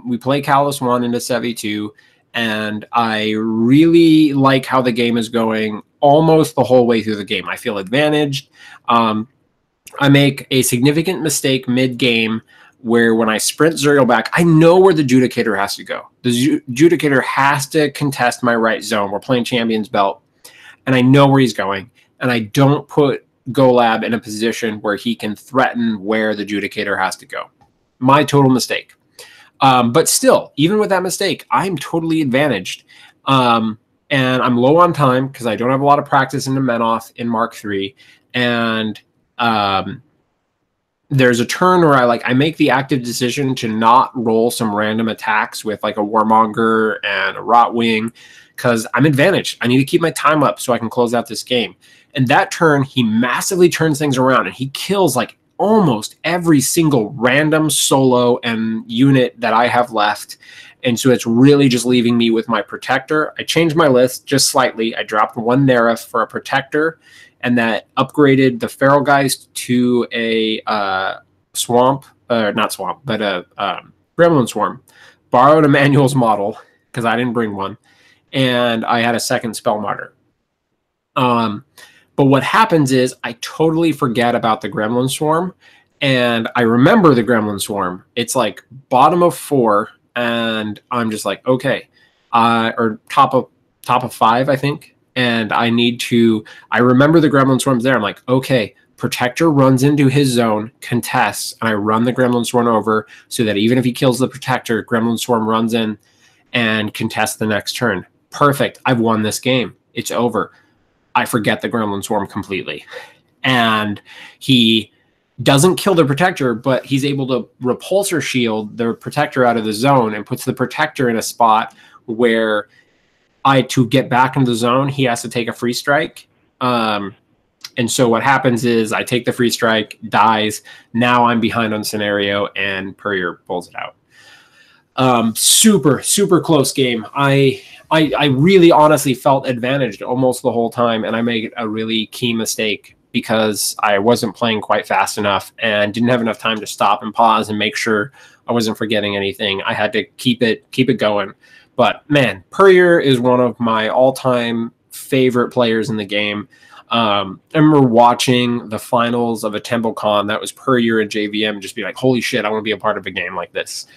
We play Callus 1 into Sevi 2. And I really like how the game is going almost the whole way through the game. I feel advantaged. I make a significant mistake mid-game where when I sprint Zuriel back, I know where the Judicator has to go. The Judicator has to contest my right zone. We're playing Champion's Belt. And I know where he's going, and I don't put Golab in a position where he can threaten where the Judicator has to go. My total mistake. But still, even with that mistake, I'm totally advantaged. And I'm low on time because I don't have a lot of practice into Menoth in Mark III. And there's a turn where I make the active decision to not roll some random attacks with like a Warmonger and a Rotwing, because I'm advantaged. I need to keep my time up so I can close out this game. And that turn, he massively turns things around, and he kills like almost every single random solo and unit that I have left. And so it's really just leaving me with my Protector. I changed my list just slightly. I dropped 1 Nerif for a Protector, and that upgraded the Feral Geist to a Swamp, not Swamp, but a Gremlin Swarm. Borrowed Emmanuel's model because I didn't bring one. And I had a second Spell Martyr. But what happens is I totally forget about the gremlin swarm, and I remember the gremlin swarm. It's like bottom of 4, and I'm just like, okay, or top of 5, I think. And I remember the gremlin swarm's there. I'm like, okay, protector runs into his zone, contests, and I run the gremlin swarm over so that even if he kills the protector, gremlin swarm runs in and contests the next turn. Perfect. I've won this game. It's over. I forget the gremlin swarm completely. And he doesn't kill the protector, but he's able to repulsor shield the protector out of the zone and puts the protector in a spot where to get back into the zone, he has to take a free strike. And so what happens is I take the free strike, dies. Now I'm behind on scenario, and Purrier pulls it out. Super, super close game. I really honestly felt advantaged almost the whole time, and I made a really key mistake because I wasn't playing quite fast enough and didn't have enough time to stop and pause and make sure I wasn't forgetting anything. I had to keep it going. But man, Purrier is one of my all-time favorite players in the game. I remember watching the finals of a TempleCon that was Purrier and JVM and just be like, holy shit, I want to be a part of a game like this.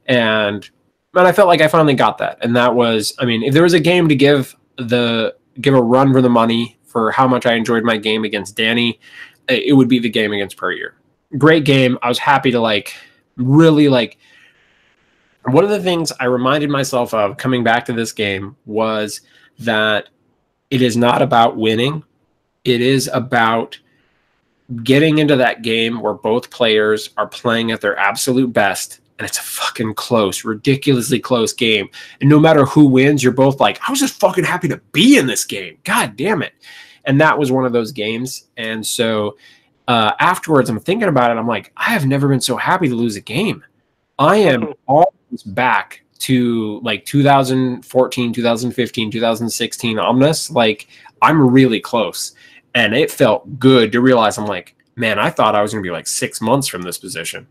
And I felt like I finally got that. And that was, I mean, if there was a game to give a run for the money for how much I enjoyed my game against Danny, it would be the game against Purrier. Great game. I was happy to really one of the things I reminded myself of coming back to this game was that it is not about winning. It is about getting into that game where both players are playing at their absolute best. And it's a fucking close, ridiculously close game. And no matter who wins, you're both like, I was just fucking happy to be in this game. God damn it. And that was one of those games. And so afterwards, I'm thinking about it. I'm like, I have never been so happy to lose a game. I am always back to 2014, 2015, 2016 Omnis. I'm really close. And it felt good to realize I'm like, man, I thought I was going to be 6 months from this position.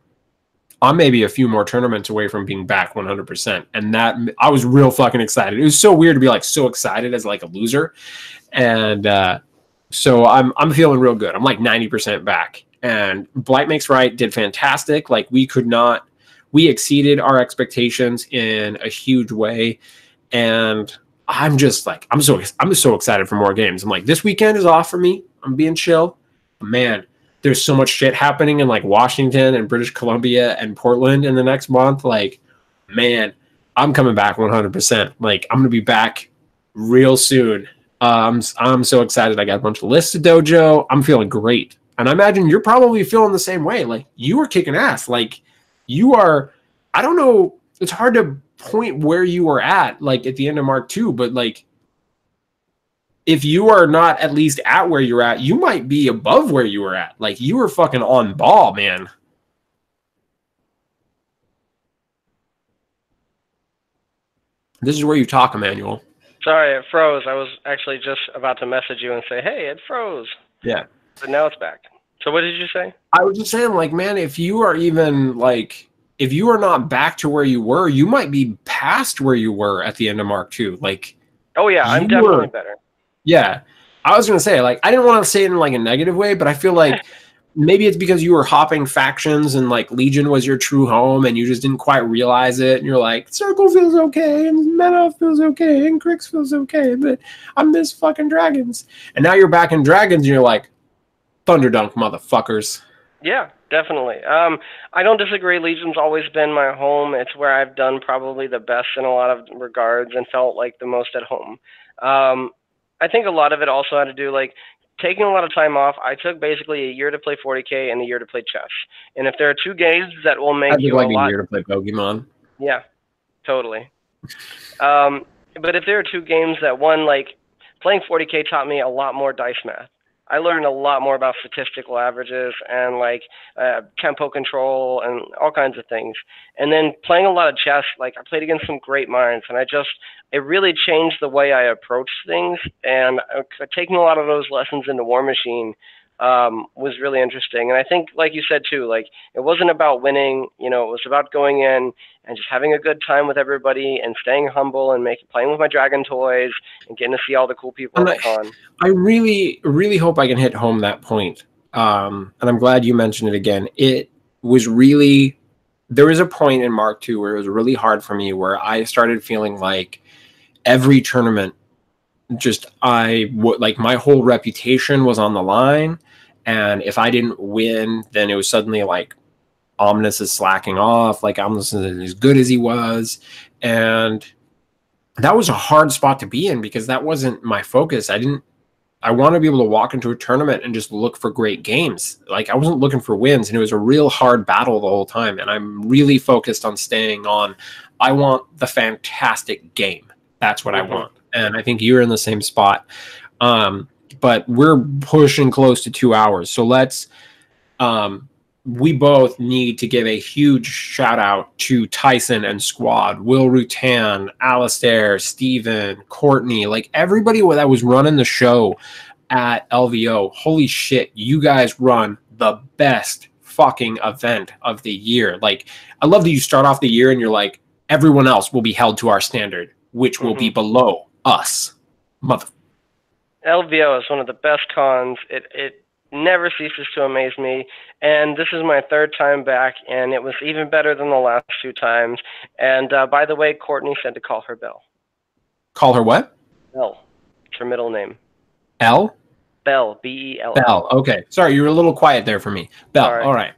I'm maybe a few more tournaments away from being back 100%. And that I was real fucking excited. It was so weird to be so excited as a loser. And so I'm feeling real good. I'm 90% back. And Blight Makes Right did fantastic. We exceeded our expectations in a huge way. And I'm just I'm so excited for more games. I'm this weekend is off for me. I'm being chill. Man, there's so much shit happening in Washington and British Columbia and Portland in the next month. Man, I'm coming back 100%. I'm going to be back real soon. I'm so excited. I got a bunch of lists to dojo. I'm feeling great. And I imagine you're probably feeling the same way. You were kicking ass. You are, I don't know. It's hard to point where you were at the end of Mark II, but if you are not at least at where you're at, you might be above where you were at. You were fucking on ball, man. This is where you talk, Emmanuel. Sorry, it froze. I was actually just about to message you and say, hey, it froze. Yeah. But now it's back. So what did you say? I was just saying, man, if you are even, if you are not back to where you were, you might be past where you were at the end of Mark II. Oh, yeah, I'm definitely better. Yeah. I was going to say, I didn't want to say it in a negative way, but I feel maybe it's because you were hopping factions and Legion was your true home and you just didn't quite realize it. And you're Circle feels okay and Meta feels okay and Grix feels okay, but I miss fucking Dragons. And now you're back in Dragons and you're Thunderdunk, motherfuckers. Yeah, definitely. I don't disagree. Legion's always been my home. It's where I've done probably the best in a lot of regards and felt the most at home. I think a lot of it also had to do taking a lot of time off. I took basically a year to play 40K and a year to play chess. And if there are two games that will make you a year to play Pokemon. Yeah, totally. But if there are two games that playing 40K taught me a lot more dice math. I learned a lot more about statistical averages and tempo control and all kinds of things. And then playing a lot of chess, I played against some great minds, and it really changed the way I approached things. And taking a lot of those lessons into War Machine was really interesting. And I think, like you said too, like it wasn't about winning, you know, it was about going in and just having a good time with everybody and staying humble and playing with my dragon toys and getting to see all the cool people at the con. I really, really hope I can hit home that point. And I'm glad you mentioned it again. It was really, there was a point in Mark II where it was really hard for me, where I started feeling like every tournament, like my whole reputation was on the line. And if I didn't win, then it was suddenly like Omnis is slacking off, like Omnis isn't as good as he was. And that was a hard spot to be in, because that wasn't my focus. I want to be able to walk into a tournament and just look for great games. Like I wasn't looking for wins, and it was a real hard battle the whole time. And I'm really focused on staying on, I want the fantastic game. That's what I want. And I think you're in the same spot. But we're pushing close to 2 hours. So let's, we both need to give a huge shout out to Tyson and squad, Will Rutan, Alistair, Steven, Courtney, like everybody that was running the show at LVO. Holy shit, you guys run the best fucking event of the year. Like, I love that you start off the year and you're like, everyone else will be held to our standard, which will be below us. LVO is one of the best cons. It never ceases to amaze me. And this is my third time back, and it was even better than the last 2 times. And by the way, Courtney said to call her Belle. Call her what? Belle. It's her middle name. L? Belle. B-E-L. Belle. Okay. Sorry, you were a little quiet there for me. Belle. All right.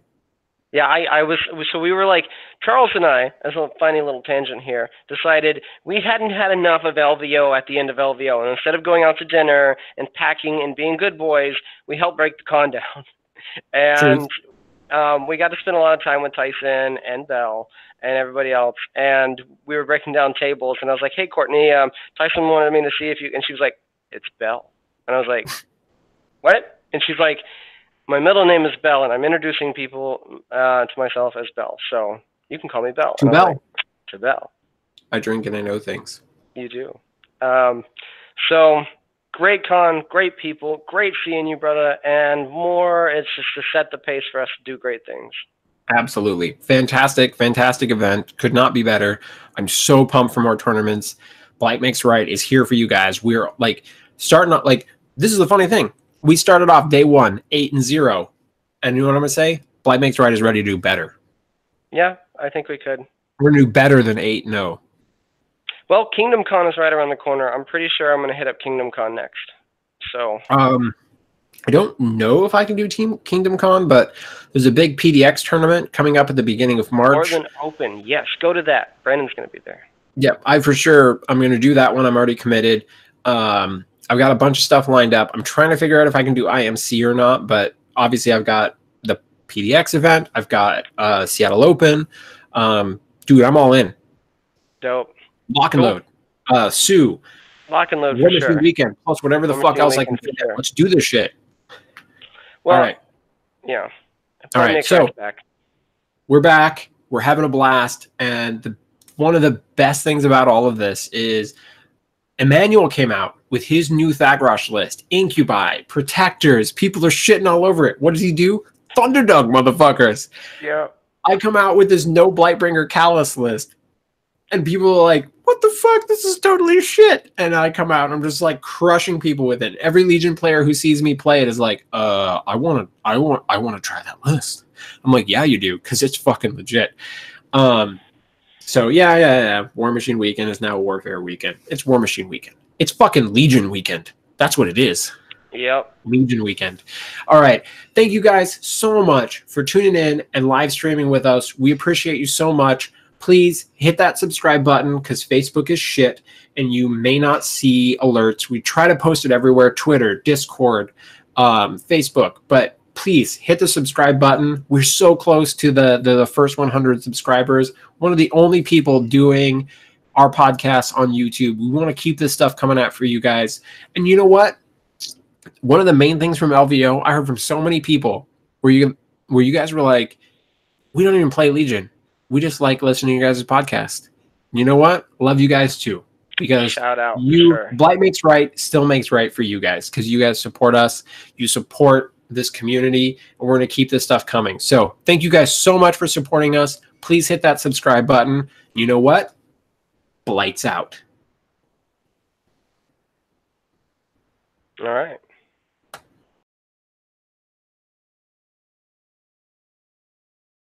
Yeah, I was, so we were like, Charles and I, as a funny little tangent here, decided we hadn't had enough of LVO at the end of LVO. And instead of going out to dinner and packing and being good boys, we helped break the con down. And we got to spend a lot of time with Tyson and Belle and everybody else. And we were breaking down tables. And I was like, hey, Courtney, Tyson wanted me to see if you, and she was like, it's Belle. And I was like, what? And she's like, my middle name is Belle, and I'm introducing people to myself as Belle. So you can call me Belle. To Belle. Like, to Belle. I drink and I know things. You do. So great con, great people, great seeing you, brother. And more, it's just to set the pace for us to do great things. Absolutely. Fantastic, fantastic event. Could not be better. I'm so pumped for more tournaments. Blight Makes Right is here for you guys. We're like starting up, like, this is the funny thing. We started off day 1, 8-0. And you know what I'm going to say? Blight Makes Right is ready to do better. Yeah, I think we could. We're going to do better than 8-0. Well, Kingdom Con is right around the corner. I'm pretty sure I'm going to hit up Kingdom Con next. So I don't know if I can do Kingdom Con, but there's a big PDX tournament coming up at the beginning of March. Northern Open. Yes, go to that. Brandon's going to be there. Yep, I'm going to do that one. I'm already committed. I've got a bunch of stuff lined up. I'm trying to figure out if I can do IMC or not, but obviously I've got the PDX event. I've got Seattle Open. Dude, I'm all in. Dope. Lock and load. Sue. Lock and load for sure. Weekend, plus whatever the fuck else I can fit in. Let's do this shit. Well, all right. Yeah. All right, so we're back. We're having a blast. And one of the best things about all of this is Emmanuel came out with his new Thagrosh list. Incubi, Protectors, people are shitting all over it. What does he do? Thunderdog, motherfuckers. Yeah. I come out with this no Blightbringer Callus list, and people are like, what the fuck? This is totally shit. And I come out and I'm just like crushing people with it. Every Legion player who sees me play it is like, I want to try that list. I'm like, yeah, you do, because it's fucking legit. So yeah. War Machine Weekend is now Warfare Weekend. It's War Machine Weekend. It's fucking Legion Weekend. That's what it is. Yep. Legion Weekend. All right. Thank you guys so much for tuning in and live streaming with us. We appreciate you so much. Please hit that subscribe button, because Facebook is shit and you may not see alerts. We try to post it everywhere: Twitter, Discord, Facebook, but please hit the subscribe button. We're so close to the first 100 subscribers. One of the only people doing our podcast on YouTube. We want to keep this stuff coming out for you guys. And you know what? One of the main things from LVO, I heard from so many people where you guys were like, we don't even play Legion. We just like listening to your guys' podcast. You know what? Love you guys too. Because shout out, Blight Makes Right still makes right for you guys, because you guys support us. You support this community, and we're going to keep this stuff coming. So thank you guys so much for supporting us. Please hit that subscribe button. You know what? Blights out. All right.